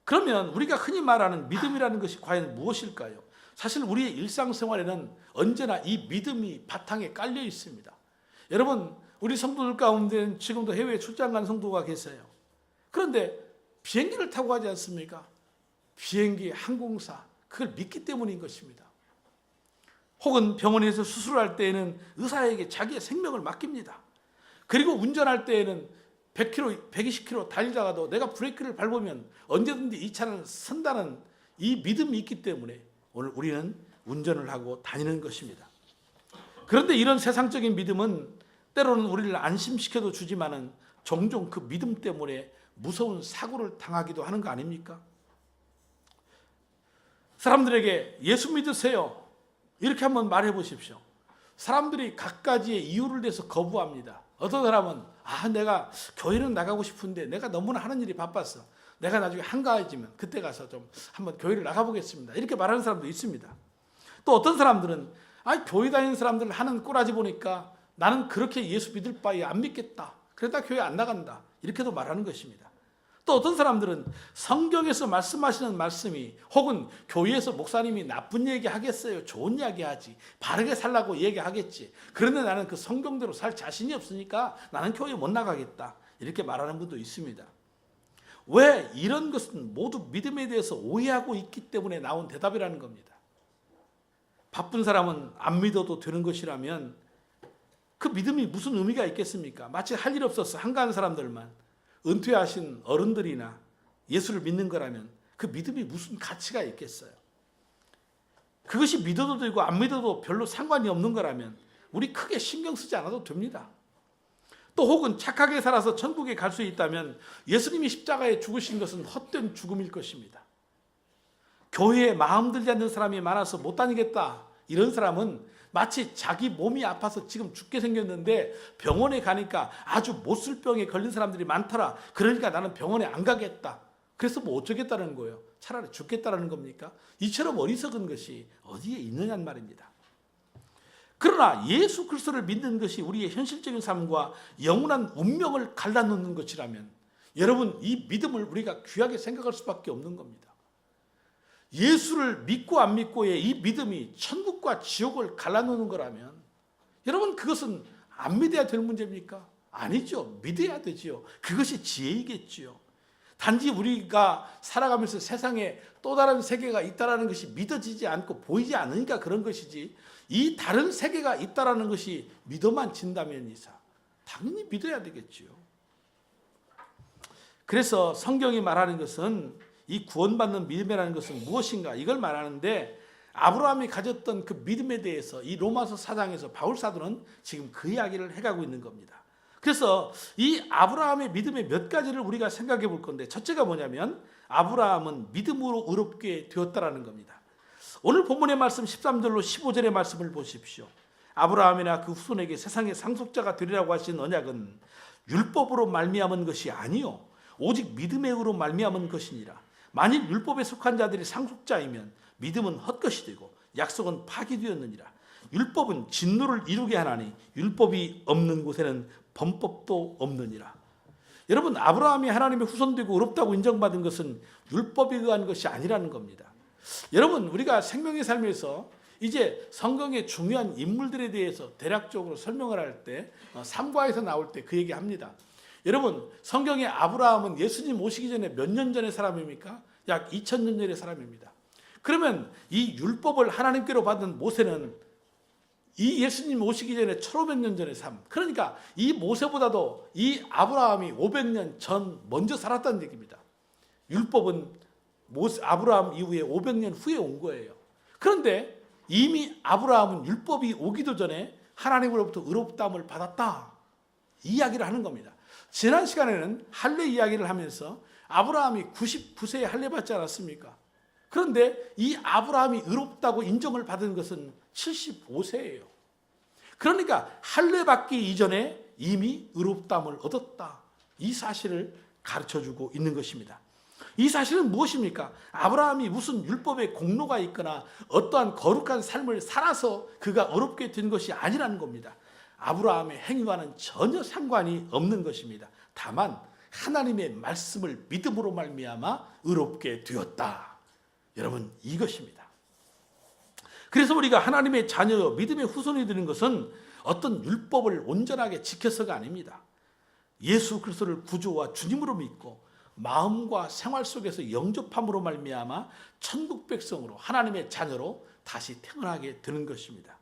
그러면 우리가 흔히 말하는 믿음이라는 것이 과연 무엇일까요? 사실 우리의 일상생활에는 언제나 이 믿음이 바탕에 깔려 있습니다. 여러분, 우리 성도들 가운데는 지금도 해외에 출장 간 성도가 계세요. 그런데 비행기를 타고 가지 않습니까? 비행기, 항공사, 그걸 믿기 때문인 것입니다. 혹은 병원에서 수술할 때에는 의사에게 자기의 생명을 맡깁니다. 그리고 운전할 때에는 100km, 120km 달리다가도 내가 브레이크를 밟으면 언제든지 이 차는 선다는 이 믿음이 있기 때문에 오늘 우리는 운전을 하고 다니는 것입니다. 그런데 이런 세상적인 믿음은 때로는 우리를 안심시켜도 주지만은 종종 그 믿음 때문에 무서운 사고를 당하기도 하는 거 아닙니까? 사람들에게 예수 믿으세요, 이렇게 한번 말해 보십시오. 사람들이 갖가지의 이유를 대서 거부합니다. 어떤 사람은 내가 교회는 나가고 싶은데 내가 너무나 하는 일이 바빠서 내가 나중에 한가해지면 그때 가서 좀 한번 교회를 나가보겠습니다, 이렇게 말하는 사람도 있습니다. 또 어떤 사람들은 교회 다니는 사람들 하는 꼬라지 보니까 나는 그렇게 예수 믿을 바에 안 믿겠다, 그러다 교회 안 나간다, 이렇게도 말하는 것입니다. 또 어떤 사람들은 성경에서 말씀하시는 말씀이 혹은 교회에서 목사님이 나쁜 얘기 하겠어요, 좋은 이야기 하지, 바르게 살라고 얘기하겠지, 그런데 나는 그 성경대로 살 자신이 없으니까 나는 교회 못 나가겠다, 이렇게 말하는 분도 있습니다. 왜? 이런 것은 모두 믿음에 대해서 오해하고 있기 때문에 나온 대답이라는 겁니다. 바쁜 사람은 안 믿어도 되는 것이라면 그 믿음이 무슨 의미가 있겠습니까? 마치 할 일 없어서 한가한 사람들만, 은퇴하신 어른들이나 예수를 믿는 거라면 그 믿음이 무슨 가치가 있겠어요? 그것이 믿어도 되고 안 믿어도 별로 상관이 없는 거라면 우리 크게 신경 쓰지 않아도 됩니다. 또 혹은 착하게 살아서 천국에 갈 수 있다면 예수님이 십자가에 죽으신 것은 헛된 죽음일 것입니다. 교회에 마음 들지 않는 사람이 많아서 못 다니겠다, 이런 사람은 마치 자기 몸이 아파서 지금 죽게 생겼는데 병원에 가니까 아주 못쓸 병에 걸린 사람들이 많더라, 그러니까 나는 병원에 안 가겠다, 그래서 뭐 어쩌겠다는 거예요? 차라리 죽겠다라는 겁니까? 이처럼 어리석은 것이 어디에 있느냐는 말입니다. 그러나 예수 그리스도를 믿는 것이 우리의 현실적인 삶과 영원한 운명을 갈라놓는 것이라면 여러분, 이 믿음을 우리가 귀하게 생각할 수밖에 없는 겁니다. 예수를 믿고 안 믿고의 이 믿음이 천국과 지옥을 갈라놓는 거라면 여러분, 그것은 안 믿어야 될 문제입니까? 아니죠. 믿어야 되지요. 그것이 지혜이겠지요. 단지 우리가 살아가면서 세상에 또 다른 세계가 있다는 것이 믿어지지 않고 보이지 않으니까 그런 것이지, 이 다른 세계가 있다는 것이 믿어만 진다면 이상 당연히 믿어야 되겠지요. 그래서 성경이 말하는 것은, 이 구원받는 믿음이라는 것은 무엇인가, 이걸 말하는데, 아브라함이 가졌던 그 믿음에 대해서 이 로마서 4장에서 바울 사도는 지금 그 이야기를 해가고 있는 겁니다. 그래서 이 아브라함의 믿음의 몇 가지를 우리가 생각해 볼 건데, 첫째가 뭐냐면 아브라함은 믿음으로 의롭게 되었다라는 겁니다. 오늘 본문의 말씀 13절로 15절의 말씀을 보십시오. 아브라함이나 그 후손에게 세상의 상속자가 되리라고 하신 언약은 율법으로 말미암은 것이 아니요 오직 믿음의 의로 말미암은 것이니라. 만일 율법에 속한 자들이 상속자이면 믿음은 헛것이 되고 약속은 파기되었느니라. 율법은 진노를 이루게 하나니 율법이 없는 곳에는 범법도 없느니라. 여러분, 아브라함이 하나님의 후손되고 의롭다고 인정받은 것은 율법에 의한 것이 아니라는 겁니다. 여러분, 우리가 생명의 삶에서 이제 성경의 중요한 인물들에 대해서 대략적으로 설명을 할 때 삼과에서 나올 때 그 얘기 합니다. 여러분, 성경의 아브라함은 예수님 오시기 전에 몇 년 전의 사람입니까? 약 2000년 전의 사람입니다. 그러면 이 율법을 하나님께로 받은 모세는 이 예수님 오시기 전에 1500년 전의 삶, 그러니까 이 모세보다도 이 아브라함이 500년 전 먼저 살았다는 얘기입니다. 율법은 아브라함 이후에 500년 후에 온 거예요. 그런데 이미 아브라함은 율법이 오기도 전에 하나님으로부터 의롭다함을 받았다, 이 이야기를 하는 겁니다. 지난 시간에는 할례 이야기를 하면서 아브라함이 99세에 할례 받지 않았습니까? 그런데 이 아브라함이 의롭다고 인정을 받은 것은 75세예요. 그러니까 할례 받기 이전에 이미 의롭다함을 얻었다, 이 사실을 가르쳐주고 있는 것입니다. 이 사실은 무엇입니까? 아브라함이 무슨 율법의 공로가 있거나 어떠한 거룩한 삶을 살아서 그가 어렵게 된 것이 아니라는 겁니다. 아브라함의 행위와는 전혀 상관이 없는 것입니다. 다만 하나님의 말씀을 믿음으로 말미암아 의롭게 되었다. 여러분, 이것입니다. 그래서 우리가 하나님의 자녀요 믿음의 후손이 되는 것은 어떤 율법을 온전하게 지켜서가 아닙니다. 예수 그리스도를 구주와 주님으로 믿고 마음과 생활 속에서 영접함으로 말미암아 천국 백성으로 하나님의 자녀로 다시 태어나게 되는 것입니다.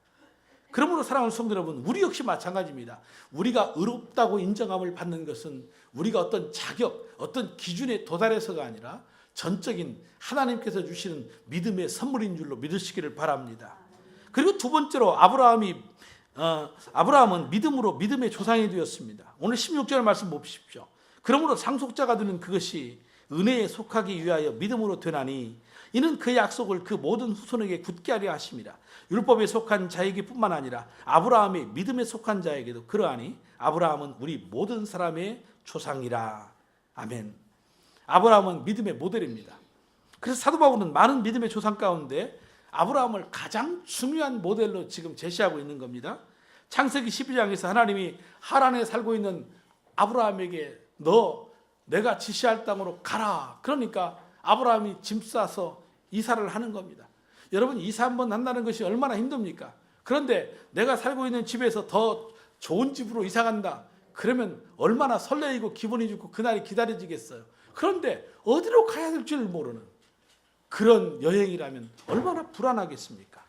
그러므로 사랑하는 성도 여러분, 우리 역시 마찬가지입니다. 우리가 의롭다고 인정함을 받는 것은 우리가 어떤 자격, 어떤 기준에 도달해서가 아니라 전적인 하나님께서 주시는 믿음의 선물인 줄로 믿으시기를 바랍니다. 그리고 두 번째로 아브라함은 믿음으로 믿음의 조상이 되었습니다. 오늘 16절 말씀 보십시오. 그러므로 상속자가 되는 그것이 은혜에 속하기 위하여 믿음으로 되나니 이는 그 약속을 그 모든 후손에게 굳게 하려 하심이라. 율법에 속한 자에게 뿐만 아니라 아브라함의 믿음에 속한 자에게도 그러하니 아브라함은 우리 모든 사람의 조상이라. 아멘. 아브라함은 믿음의 모델입니다. 그래서 사도 바울은 많은 믿음의 조상 가운데 아브라함을 가장 중요한 모델로 지금 제시하고 있는 겁니다. 창세기 12장에서 하나님이 하란에 살고 있는 아브라함에게 내가 지시할 땅으로 가라. 그러니까 아브라함이 짐 싸서 이사를 하는 겁니다. 여러분, 이사 한번 한다는 것이 얼마나 힘듭니까? 그런데 내가 살고 있는 집에서 더 좋은 집으로 이사 간다. 그러면 얼마나 설레이고 기분이 좋고 그날이 기다려지겠어요. 그런데 어디로 가야 될지를 모르는 그런 여행이라면 얼마나 불안하겠습니까?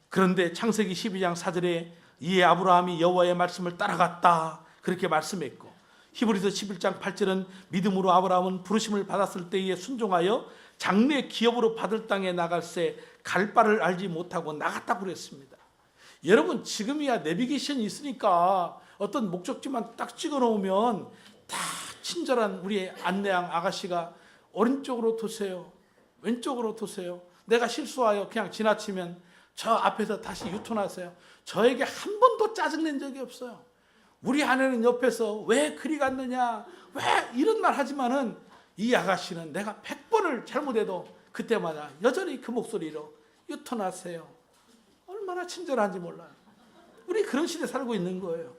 그런데 창세기 12장 4절에 이에 아브라함이 여호와의 말씀을 따라갔다, 그렇게 말씀했고, 히브리서 11장 8절은 믿음으로 아브라함은 부르심을 받았을 때에 순종하여 장래 기업으로 받을 땅에 나갈새 갈 바를 알지 못하고 나갔다고 그랬습니다. 여러분, 지금이야 내비게이션이 있으니까 어떤 목적지만 딱 찍어 놓으면 다 친절한 우리의 안내양 아가씨가 오른쪽으로 도세요, 왼쪽으로 두세요. 내가 실수하여 그냥 지나치면 저 앞에서 다시 유턴하세요. 저에게 한 번도 짜증낸 적이 없어요. 우리 아내는 옆에서 왜 그리 갔느냐, 왜 이런 말 하지만은 이 아가씨는 내가 100번을 잘못해도 그때마다 여전히 그 목소리로 유턴하세요. 얼마나 친절한지 몰라요. 우리 그런 시대에 살고 있는 거예요.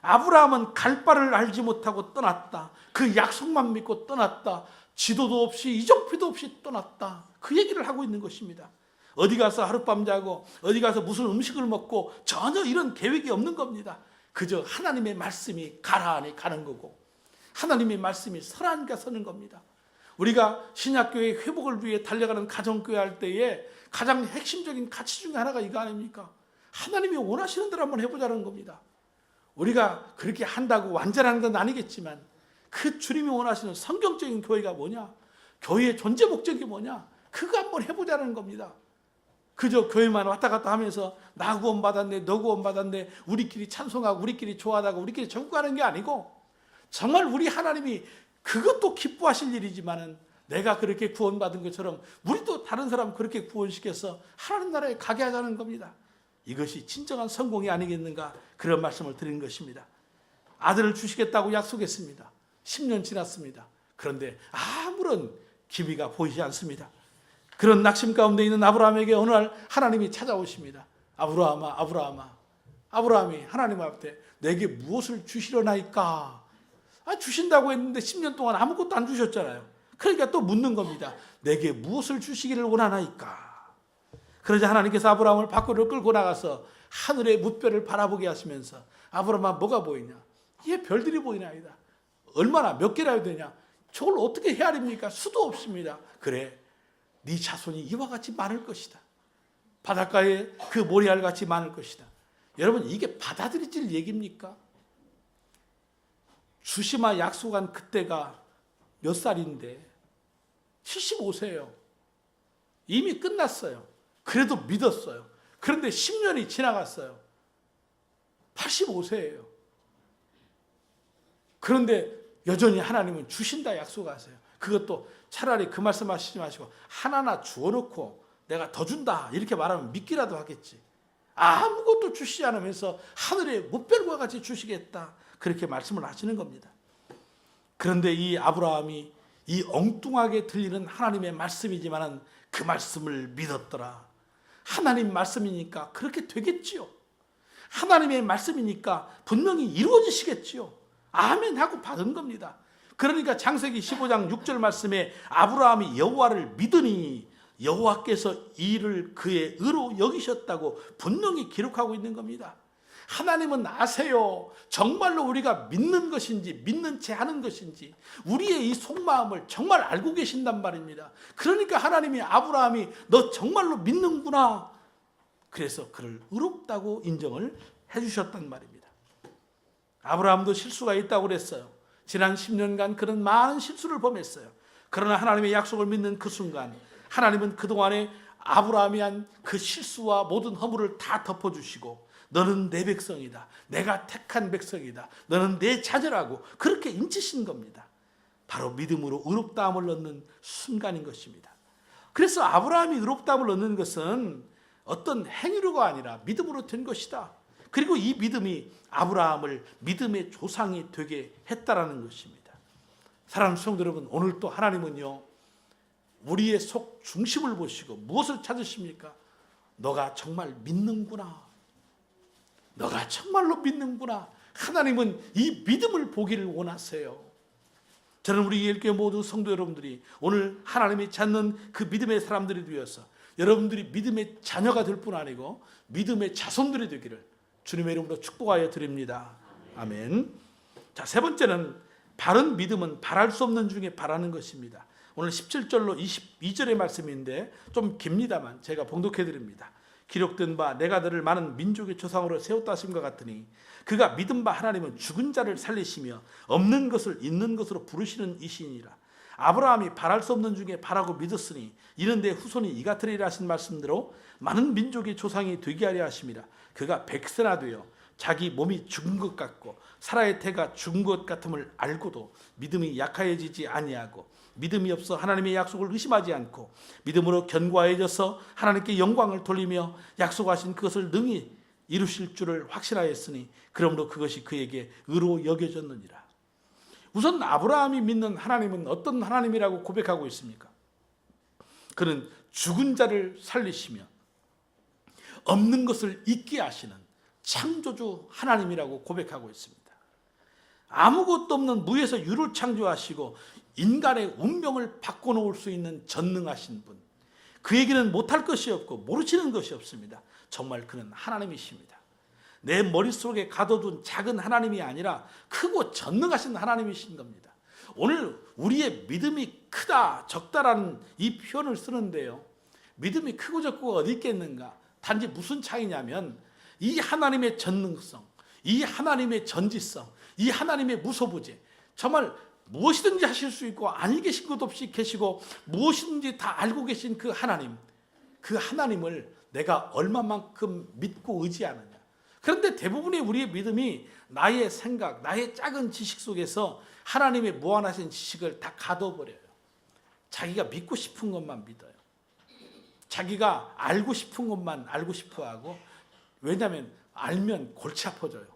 아브라함은 갈 바를 알지 못하고 떠났다. 그 약속만 믿고 떠났다. 지도도 없이 이정표도 없이 떠났다. 그 얘기를 하고 있는 것입니다. 어디 가서 하룻밤 자고 어디 가서 무슨 음식을 먹고 전혀 이런 계획이 없는 겁니다. 그저 하나님의 말씀이 가라하니 가는 거고 하나님의 말씀이 서라니까 서는 겁니다. 우리가 신약교회 회복을 위해 달려가는 가정교회 할 때에 가장 핵심적인 가치 중에 하나가 이거 아닙니까? 하나님이 원하시는 대로 한번 해보자는 겁니다. 우리가 그렇게 한다고 완전한 건 아니겠지만 그 주님이 원하시는 성경적인 교회가 뭐냐? 교회의 존재 목적이 뭐냐? 그거 한번 해보자는 겁니다. 그저 교회만 왔다 갔다 하면서 나 구원받았네, 너 구원받았네, 우리끼리 찬송하고 우리끼리 좋아하다고 우리끼리 전국하는 게 아니고 정말 우리 하나님이 그것도 기뻐하실 일이지만은 내가 그렇게 구원받은 것처럼 우리도 다른 사람 그렇게 구원시켜서 하나님 나라에 가게 하자는 겁니다. 이것이 진정한 성공이 아니겠는가 그런 말씀을 드리는 것입니다. 아들을 주시겠다고 약속했습니다. 10년 지났습니다. 그런데 아무런 기미가 보이지 않습니다. 그런 낙심 가운데 있는 아브라함에게 어느 날 하나님이 찾아오십니다. 아브라함아, 아브라함아. 아브라함이 하나님 앞에 내게 무엇을 주시려나이까? 주신다고 했는데 10년 동안 아무것도 안 주셨잖아요. 그러니까 또 묻는 겁니다. 내게 무엇을 주시기를 원하나이까? 그러자 하나님께서 아브라함을 밖으로 끌고 나가서 하늘의 무별을 바라보게 하시면서 아브라함아 뭐가 보이냐? 이게 별들이 보이나이다. 얼마나 몇 개나 해야 되냐? 저걸 어떻게 헤아립니까? 수도 없습니다. 그래, 네 자손이 이와 같이 많을 것이다. 바닷가에 그 모리알같이 많을 것이다. 여러분 이게 받아들일 얘기입니까? 주시마 약속한 그때가 몇 살인데 75세예요. 이미 끝났어요. 그래도 믿었어요. 그런데 10년이 지나갔어요. 85세예요. 그런데 여전히 하나님은 주신다 약속하세요. 그것도 차라리 그 말씀하시지 마시고 하나나 주워놓고 내가 더 준다 이렇게 말하면 믿기라도 하겠지. 아무것도 주시지 않으면서 하늘의 무별과 같이 주시겠다 그렇게 말씀을 하시는 겁니다. 그런데 이 아브라함이 이 엉뚱하게 들리는 하나님의 말씀이지만 그 말씀을 믿었더라. 하나님 말씀이니까 그렇게 되겠지요. 하나님의 말씀이니까 분명히 이루어지시겠지요. 아멘 하고 받은 겁니다. 그러니까 창세기 15장 6절 말씀에 아브라함이 여호와를 믿으니 여호와께서 이를 그의 의로 여기셨다고 분명히 기록하고 있는 겁니다. 하나님은 아세요. 정말로 우리가 믿는 것인지 믿는 채 하는 것인지 우리의 이 속마음을 정말 알고 계신단 말입니다. 그러니까 하나님이 아브라함이 너 정말로 믿는구나. 그래서 그를 의롭다고 인정을 해주셨단 말입니다. 아브라함도 실수가 있다고 그랬어요. 지난 10년간 그런 많은 실수를 범했어요. 그러나 하나님의 약속을 믿는 그 순간 하나님은 그동안에 아브라함이 한 그 실수와 모든 허물을 다 덮어주시고 너는 내 백성이다. 내가 택한 백성이다. 너는 내 자녀라고 그렇게 인치신 겁니다. 바로 믿음으로 의롭다함을 얻는 순간인 것입니다. 그래서 아브라함이 의롭다함을 얻는 것은 어떤 행위로가 아니라 믿음으로 된 것이다. 그리고 이 믿음이 아브라함을 믿음의 조상이 되게 했다라는 것입니다. 사랑하는 성도 여러분, 오늘 또 하나님은요 우리의 속 중심을 보시고 무엇을 찾으십니까? 너가 정말 믿는구나. 너가 정말로 믿는구나. 하나님은 이 믿음을 보기를 원하세요. 저는 우리 예일교회 모두 성도 여러분들이 오늘 하나님이 찾는 그 믿음의 사람들이 되어서 여러분들이 믿음의 자녀가 될 뿐 아니고 믿음의 자손들이 되기를 주님의 이름으로 축복하여 드립니다. 아멘. 자, 세 번째는 바른 믿음은 바랄 수 없는 중에 바라는 것입니다. 오늘 17절로 22절의 말씀인데 좀 깁니다만 제가 봉독해 드립니다. 기록된 바 내가 너를 많은 민족의 조상으로 세웠다 하심과 같으니 그가 믿은 바 하나님은 죽은 자를 살리시며 없는 것을 있는 것으로 부르시는 이시니라. 아브라함이 바랄 수 없는 중에 바라고 믿었으니 이는 내 후손이 이 같으리라 하신 말씀대로 많은 민족의 조상이 되게 하려 하심이라. 그가 백세나 되어 자기 몸이 죽은 것 같고 사라의 태가 죽은 것 같음을 알고도 믿음이 약하여지지 아니하고 믿음이 없어 하나님의 약속을 의심하지 않고 믿음으로 견고해져서 하나님께 영광을 돌리며 약속하신 그것을 능히 이루실 줄을 확신하였으니 그러므로 그것이 그에게 의로 여겨졌느니라. 우선 아브라함이 믿는 하나님은 어떤 하나님이라고 고백하고 있습니까? 그는 죽은 자를 살리시며 없는 것을 있게 하시는 창조주 하나님이라고 고백하고 있습니다. 아무것도 없는 무에서 유를 창조하시고 인간의 운명을 바꿔놓을 수 있는 전능하신 분, 그에게는 못할 것이 없고 모르시는 것이 없습니다. 정말 그는 하나님이십니다. 내 머릿속에 가둬둔 작은 하나님이 아니라 크고 전능하신 하나님이신 겁니다. 오늘 우리의 믿음이 크다 적다라는 이 표현을 쓰는데요, 믿음이 크고 적고가 어디 있겠는가? 단지 무슨 차이냐면 이 하나님의 전능성, 이 하나님의 전지성, 이 하나님의 무소부재, 정말 무엇이든지 하실 수 있고 아니 계신 것 없이 계시고 무엇이든지 다 알고 계신 그 하나님, 그 하나님을 내가 얼마만큼 믿고 의지하느냐. 그런데 대부분의 우리의 믿음이 나의 생각, 나의 작은 지식 속에서 하나님의 무한하신 지식을 다 가둬버려요. 자기가 믿고 싶은 것만 믿어요. 자기가 알고 싶은 것만 알고 싶어하고, 왜냐하면 알면 골치 아파져요.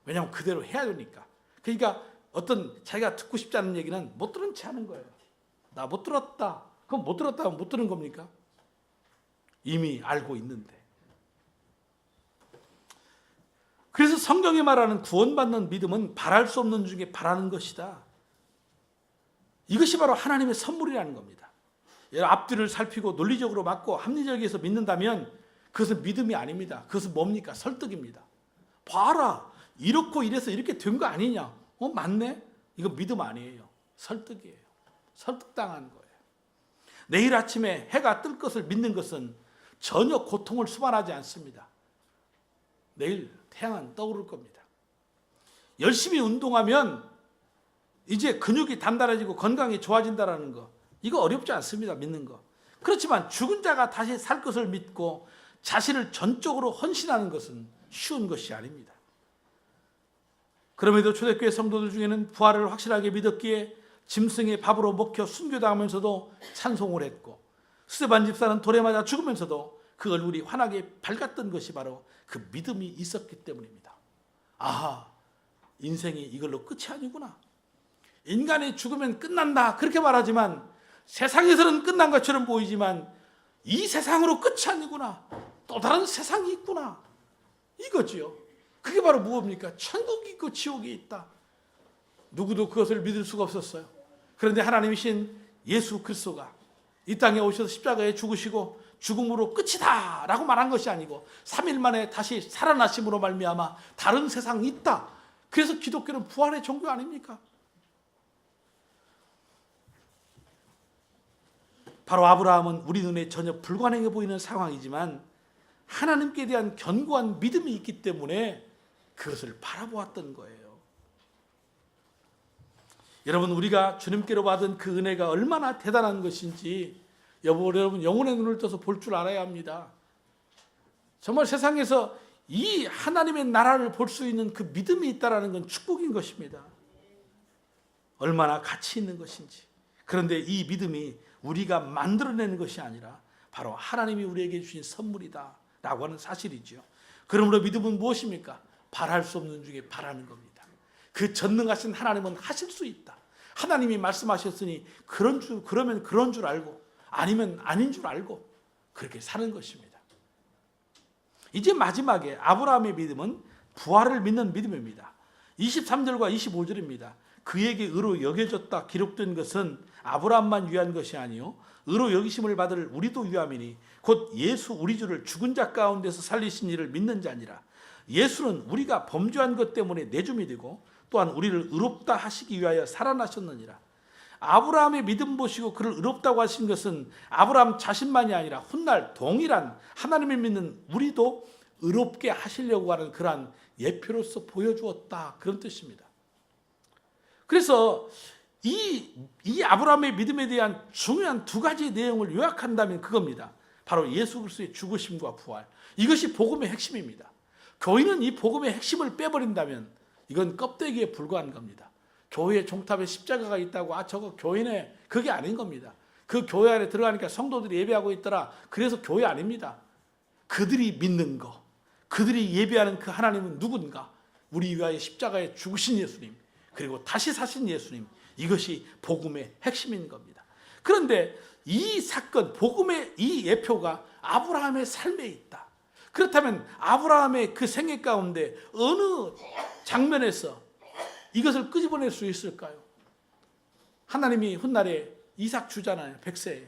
왜냐하면 그대로 해야 되니까. 그러니까 어떤 자기가 듣고 싶지 않은 얘기는 못 들은 채 하는 거예요. 나 못 들었다. 그럼 못 들었다면 못 들은 겁니까? 이미 알고 있는데. 그래서 성경이 말하는 구원받는 믿음은 바랄 수 없는 중에 바라는 것이다. 이것이 바로 하나님의 선물이라는 겁니다. 앞뒤를 살피고 논리적으로 맞고 합리적에서 믿는다면 그것은 믿음이 아닙니다. 그것은 뭡니까? 설득입니다. 봐라, 이렇고 이래서 이렇게 된 거 아니냐? 맞네? 이거 믿음 아니에요. 설득이에요. 설득당한 거예요. 내일 아침에 해가 뜰 것을 믿는 것은 전혀 고통을 수반하지 않습니다. 내일 태양은 떠오를 겁니다. 열심히 운동하면 이제 근육이 단단해지고 건강이 좋아진다는 거, 이거 어렵지 않습니다. 믿는 거. 그렇지만 죽은 자가 다시 살 것을 믿고 자신을 전적으로 헌신하는 것은 쉬운 것이 아닙니다. 그럼에도 초대교회 성도들 중에는 부활을 확실하게 믿었기에 짐승의 밥으로 먹혀 순교당하면서도 찬송을 했고, 스데반 집사는 돌에 맞아 죽으면서도 그 얼굴이 환하게 밝았던 것이 바로 그 믿음이 있었기 때문입니다. 아하, 인생이 이걸로 끝이 아니구나. 인간이 죽으면 끝난다 그렇게 말하지만 세상에서는 끝난 것처럼 보이지만 이 세상으로 끝이 아니구나. 또 다른 세상이 있구나. 이거지요. 그게 바로 무엇입니까? 천국이 있고 지옥이 있다. 누구도 그것을 믿을 수가 없었어요. 그런데 하나님이신 예수 그리스도가 이 땅에 오셔서 십자가에 죽으시고 죽음으로 끝이다 라고 말한 것이 아니고 3일 만에 다시 살아나심으로 말미암아 다른 세상이 있다. 그래서 기독교는 부활의 종교 아닙니까? 바로 아브라함은 우리 눈에 전혀 불가능해 보이는 상황이지만 하나님께 대한 견고한 믿음이 있기 때문에 그것을 바라보았던 거예요. 여러분, 우리가 주님께로 받은 그 은혜가 얼마나 대단한 것인지 여러분 영혼의 눈을 떠서 볼 줄 알아야 합니다. 정말 세상에서 이 하나님의 나라를 볼 수 있는 그 믿음이 있다는 건 축복인 것입니다. 얼마나 가치 있는 것인지. 그런데 이 믿음이 우리가 만들어내는 것이 아니라 바로 하나님이 우리에게 주신 선물이다 라고 하는 사실이죠. 그러므로 믿음은 무엇입니까? 바랄 수 없는 중에 바라는 겁니다. 그 전능하신 하나님은 하실 수 있다. 하나님이 말씀하셨으니 그러면 그런 줄 알고 아니면 아닌 줄 알고 그렇게 사는 것입니다. 이제 마지막에 아브라함의 믿음은 부활을 믿는 믿음입니다. 23절과 25절입니다. 그에게 의로 여겨졌다 기록된 것은 아브라함만 위한 것이 아니요 의로 여기심을 받을 우리도 위함이니 곧 예수 우리 주를 죽은 자 가운데서 살리신 이를 믿는 자니라. 예수는 우리가 범죄한 것 때문에 내줌이 되고 또한 우리를 의롭다 하시기 위하여 살아나셨느니라. 아브라함의 믿음 보시고 그를 의롭다고 하신 것은 아브라함 자신만이 아니라 훗날 동일한 하나님을 믿는 우리도 의롭게 하시려고 하는 그러한 예표로서 보여주었다, 그런 뜻입니다. 그래서 이 아브라함의 믿음에 대한 중요한 두 가지 내용을 요약한다면 그겁니다. 바로 예수 그리스도의 죽으심과 부활. 이것이 복음의 핵심입니다. 교인은 이 복음의 핵심을 빼버린다면 이건 껍데기에 불과한 겁니다. 교회 종탑에 십자가가 있다고 저거 교인의 그게 아닌 겁니다. 그 교회 안에 들어가니까 성도들이 예배하고 있더라. 그래서 교회 아닙니다. 그들이 믿는 거, 그들이 예배하는 그 하나님은 누군가? 우리 위하여 십자가에 죽으신 예수님, 그리고 다시 사신 예수님, 이것이 복음의 핵심인 겁니다. 그런데 이 사건, 복음의 이 예표가 아브라함의 삶에 있다. 그렇다면 아브라함의 그 생애 가운데 어느 장면에서 이것을 끄집어낼 수 있을까요? 하나님이 훗날에 이삭 주잖아요. 100세에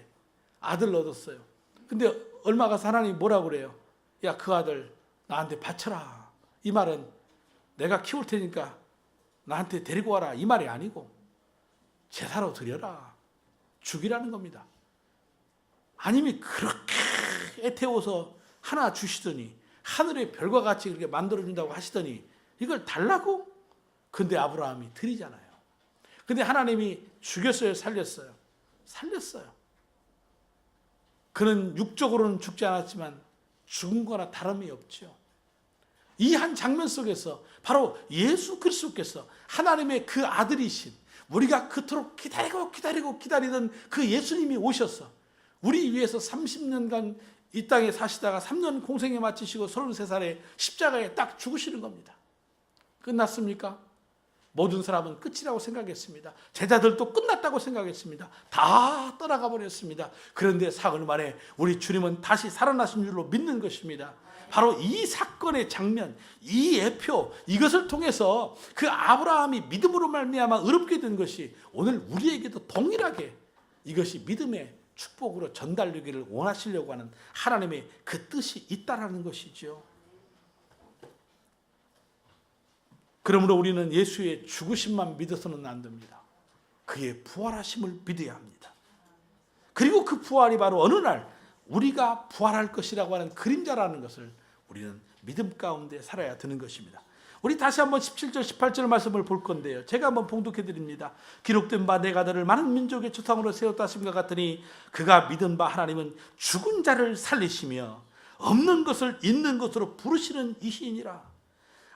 아들 얻었어요. 근데 얼마 가서 하나님이 뭐라고 그래요? 야, 그 아들 나한테 바쳐라. 이 말은 내가 키울 테니까 나한테 데리고 와라, 이 말이 아니고 제사로 드려라, 죽이라는 겁니다. 하나님이 그렇게 애태워서 하나 주시더니, 하늘의 별과 같이 그렇게 만들어준다고 하시더니 이걸 달라고? 근데 아브라함이 드리잖아요. 근데 하나님이 죽였어요, 살렸어요? 살렸어요. 그는 육적으로는 죽지 않았지만 죽은 거나 다름이 없죠. 이 한 장면 속에서 바로 예수 그리스도께서 하나님의 그 아들이신, 우리가 그토록 기다리던 그 예수님이 오셔서 우리 위해서 30년간 이 땅에 사시다가 3년 공생에 마치시고 33살에 십자가에 딱 죽으시는 겁니다. 끝났습니까? 모든 사람은 끝이라고 생각했습니다. 제자들도 끝났다고 생각했습니다. 다 떠나가 버렸습니다. 그런데 사흘 만에 우리 주님은 다시 살아나신 줄로 믿는 것입니다. 바로 이 사건의 장면, 이 예표, 이것을 통해서 그 아브라함이 믿음으로 말미암아 의롭게 된 것이 오늘 우리에게도 동일하게 이것이 믿음의 축복으로 전달되기를 원하시려고 하는 하나님의 그 뜻이 있다라는 것이죠. 그러므로 우리는 예수의 죽으심만 믿어서는 안 됩니다. 그의 부활하심을 믿어야 합니다. 그리고 그 부활이 바로 어느 날 우리가 부활할 것이라고 하는 그림자라는 것을 우리는 믿음 가운데 살아야 되는 것입니다. 우리 다시 한번 17절 18절 말씀을 볼 건데요. 제가 한번 봉독해 드립니다. 기록된 바 내가 너를 많은 민족의 조상으로 세웠다 하심과 같으니 그가 믿은 바 하나님은 죽은 자를 살리시며 없는 것을 있는 것으로 부르시는 이시니라.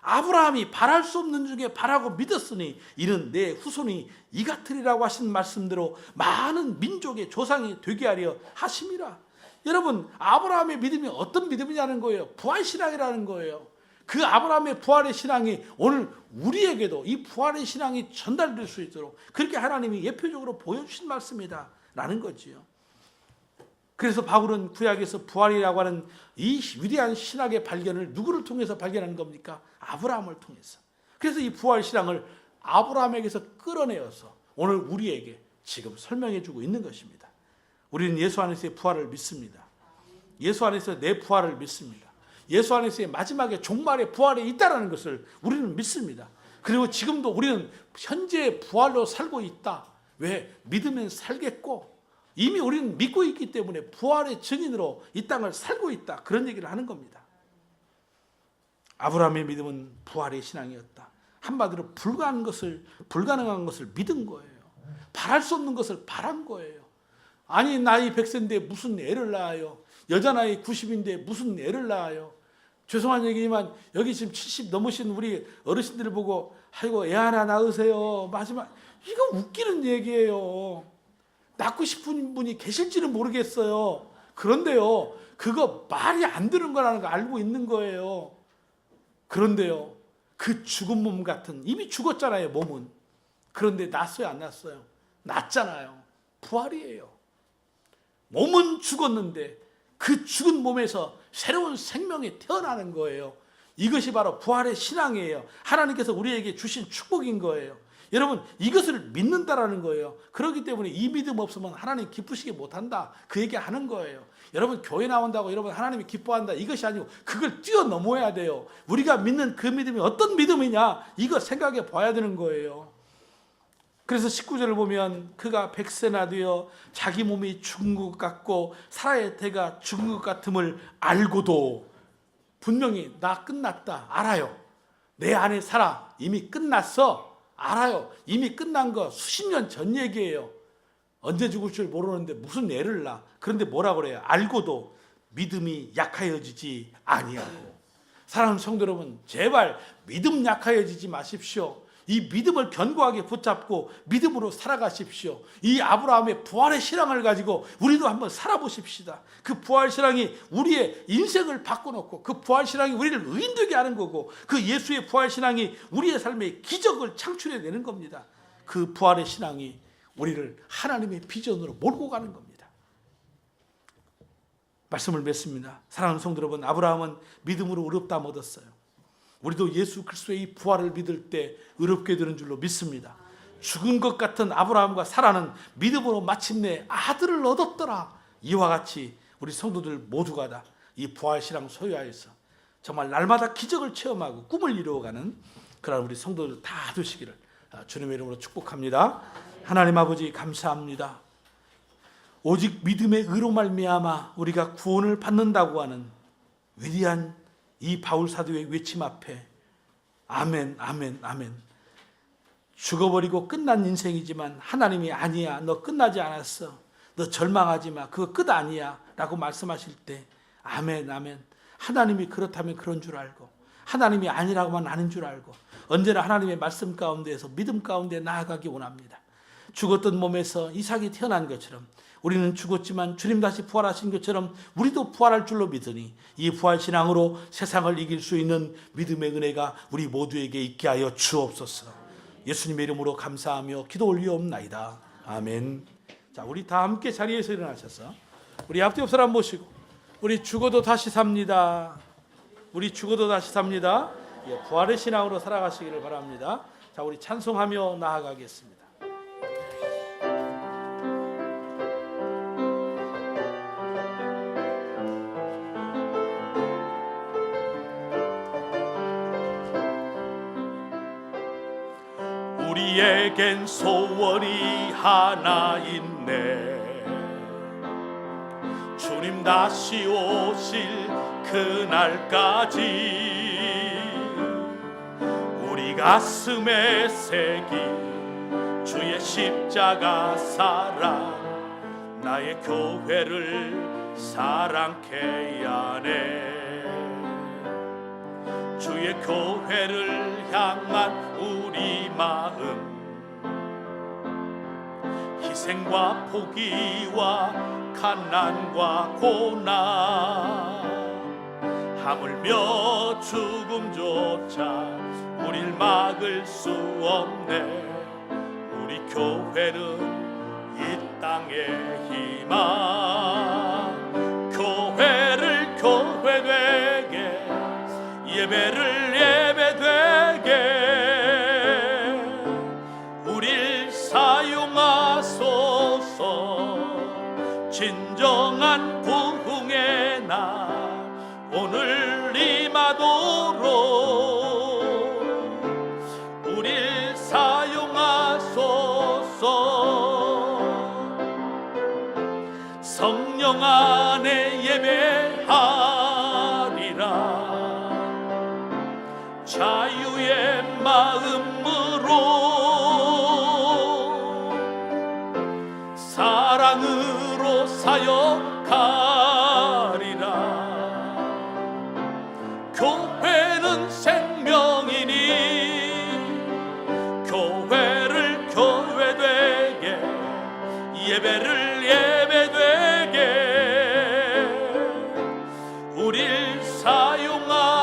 아브라함이 바랄 수 없는 중에 바라고 믿었으니 이는 내 후손이 이 같으리라고 하신 말씀대로 많은 민족의 조상이 되게 하려 하심이라. 여러분, 아브라함의 믿음이 어떤 믿음이냐는 거예요. 부활신앙이라는 거예요. 그 아브라함의 부활의 신앙이 오늘 우리에게도 이 부활의 신앙이 전달될 수 있도록 그렇게 하나님이 예표적으로 보여주신 말씀이다 라는 거지요. 그래서 바울은 구약에서 부활이라고 하는 이 위대한 신학의 발견을 누구를 통해서 발견하는 겁니까? 아브라함을 통해서. 그래서 이 부활 신앙을 아브라함에게서 끌어내어서 오늘 우리에게 지금 설명해 주고 있는 것입니다. 우리는 예수 안에서의 부활을 믿습니다. 예수 안에서 내 부활을 믿습니다. 예수 안에서의 마지막에 종말의 부활이 있다는 것을 우리는 믿습니다. 그리고 지금도 우리는 현재 부활로 살고 있다. 왜? 믿으면 살겠고 이미 우리는 믿고 있기 때문에 부활의 증인으로 이 땅을 살고 있다. 그런 얘기를 하는 겁니다. 아브라함의 믿음은 부활의 신앙이었다. 한마디로 불가능한 것을 믿은 거예요. 바랄 수 없는 것을 바란 거예요. 아니, 나이 100세인데 무슨 애를 낳아요? 여자 나이 90인데 무슨 애를 낳아요? 죄송한 얘기지만 여기 지금 70 넘으신 우리 어르신들을 보고 아이고 애 하나 낳으세요. 마지막 이거 웃기는 얘기예요. 낳고 싶은 분이 계실지는 모르겠어요. 그런데요, 그거 말이 안 되는 거라는 거 알고 있는 거예요. 그런데요, 그 죽은 몸 같은, 이미 죽었잖아요, 몸은. 그런데 났어요, 안 났어요? 났잖아요. 부활이에요. 몸은 죽었는데 그 죽은 몸에서 새로운 생명이 태어나는 거예요. 이것이 바로 부활의 신앙이에요. 하나님께서 우리에게 주신 축복인 거예요. 여러분, 이것을 믿는다라는 거예요. 그렇기 때문에 이 믿음 없으면 하나님 기쁘시게 못한다. 그 얘기 하는 거예요. 여러분, 교회 나온다고 여러분 하나님이 기뻐한다. 이것이 아니고 그걸 뛰어넘어야 돼요. 우리가 믿는 그 믿음이 어떤 믿음이냐, 이거 생각해 봐야 되는 거예요. 그래서 19절을 보면 그가 100세나 되어 자기 몸이 죽은 것 같고 살아야 때가 죽은 것 같음을 알고도, 분명히 나 끝났다 알아요. 내 안에 살아 이미 끝났어 알아요. 이미 끝난 거 수십 년 전 얘기예요. 언제 죽을 줄 모르는데 무슨 애를 낳아. 그런데 뭐라 그래요? 알고도 믿음이 약하여지지 아니하고 사랑하는 성도 여러분, 제발 믿음 약해지지 마십시오. 이 믿음을 견고하게 붙잡고 믿음으로 살아가십시오. 이 아브라함의 부활의 신앙을 가지고 우리도 한번 살아보십시다. 그 부활 신앙이 우리의 인생을 바꿔놓고, 그 부활 신앙이 우리를 의인되게 하는 거고, 그 예수의 부활 신앙이 우리의 삶에 기적을 창출해내는 겁니다. 그 부활의 신앙이 우리를 하나님의 비전으로 몰고 가는 겁니다. 말씀을 맺습니다. 사랑하는 성도 여러분, 아브라함은 믿음으로 의롭다함 얻었어요. 우리도 예수 그리스도의 이 부활을 믿을 때 의롭게 되는 줄로 믿습니다. 죽은 것 같은 아브라함과 사라는 믿음으로 마침내 아들을 얻었더라. 이와 같이 우리 성도들 모두가 다 이 부활 신앙 소유하여서 정말 날마다 기적을 체험하고 꿈을 이루어가는 그런 우리 성도들 다 되시기를 주님의 이름으로 축복합니다. 하나님 아버지 감사합니다. 오직 믿음의 의로 말미암아 우리가 구원을 받는다고 하는 위대한 이 바울 사도의 외침 앞에 아멘, 아멘, 아멘. 죽어버리고 끝난 인생이지만 하나님이 아니야, 너 끝나지 않았어, 너 절망하지 마, 그거 끝 아니야 라고 말씀하실 때 아멘, 아멘. 하나님이 그렇다면 그런 줄 알고, 하나님이 아니라고만 아는 줄 알고 언제나 하나님의 말씀 가운데에서 믿음 가운데 나아가기 원합니다. 죽었던 몸에서 이삭이 태어난 것처럼 우리는 죽었지만 주님 다시 부활하신 것처럼 우리도 부활할 줄로 믿으니 이 부활 신앙으로 세상을 이길 수 있는 믿음의 은혜가 우리 모두에게 있게 하여 주옵소서. 예수님의 이름으로 감사하며 기도 올리옵나이다. 아멘. 자, 우리 다 함께 자리에서 일어나셔서 우리 앞뒤 옆 사람 모시고 우리 죽어도 다시 삽니다. 우리 죽어도 다시 삽니다. 예, 부활의 신앙으로 살아가시기를 바랍니다. 자, 우리 찬송하며 나아가겠습니다. 우리에겐 소원이 하나 있네. 주님 다시 오실 그날까지 우리 가슴에 새긴 주의 십자가 사랑, 나의 교회를 사랑케 하네. 주의 교회를 향한 우리 마음, 희생과 포기와 가난과 고난, 하물며 죽음조차 우릴 막을 수 없네. 우리 교회는 이 땅의 희망, 교회를 교회되게, 예배를 예배되게 우릴 사용하소서. 진정한 부흥의 날 오늘 임하도록 우릴 사용하소서. 성령 안에 예배하리라. 자유의 마음으로 사랑으로 사역하리라. 교회는 생명이니 교회를 교회되게, 예배를 예배되게 우릴 사용하소서.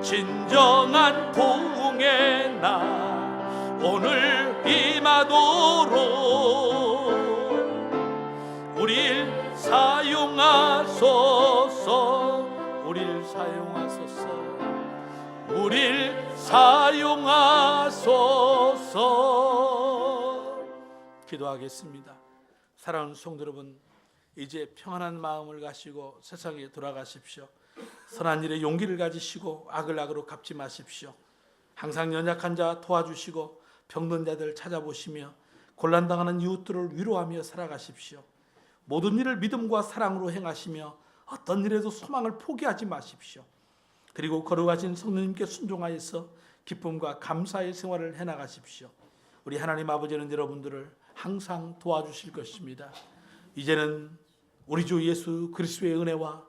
진정한 부흥의 날 오늘 임하도록 우릴 사용하소서. 우릴 사용하소서. 우릴 사용하소서. 기도하겠습니다. 사랑하는 성도 여러분, 이제 평안한 마음을 가지고 세상에 돌아가십시오. 선한 일에 용기를 가지시고 악을 악으로 갚지 마십시오. 항상 연약한 자 도와주시고 병든 자들 찾아보시며 곤란당하는 이웃들을 위로하며 살아가십시오. 모든 일을 믿음과 사랑으로 행하시며 어떤 일에도 소망을 포기하지 마십시오. 그리고 거룩하신 성령님께 순종하여서 기쁨과 감사의 생활을 해나가십시오. 우리 하나님 아버지는 여러분들을 항상 도와주실 것입니다. 이제는 우리 주 예수 그리스도의 은혜와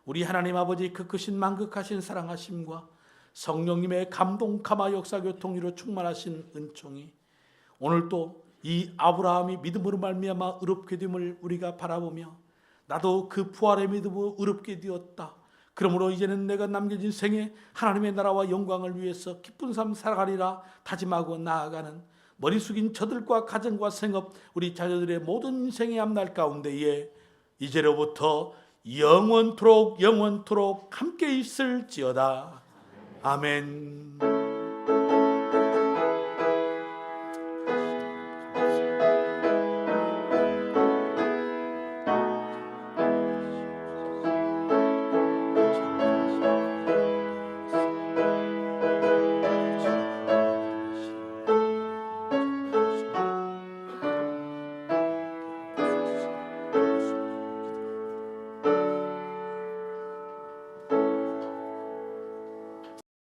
우리 하나님 아버지 그 크신 만극하신 사랑하심과 성령님의 감동 감화 역사 교통으로 충만하신 은총이 오늘 또 이 아브라함이 믿음으로 말미암아 의롭게 됨을 우리가 바라보며 나도 그 부활의 믿음으로 의롭게 되었다. 그러므로 이제는 내가 남겨진 생에 하나님의 나라와 영광을 위해서 기쁜 삶 살아가리라 다짐하고 나아가는 머리 숙인 저들과 가정과 생업 우리 자녀들의 모든 인생의 앞날 가운데에 이제로부터 영원토록 함께 있을지어다. 아멘.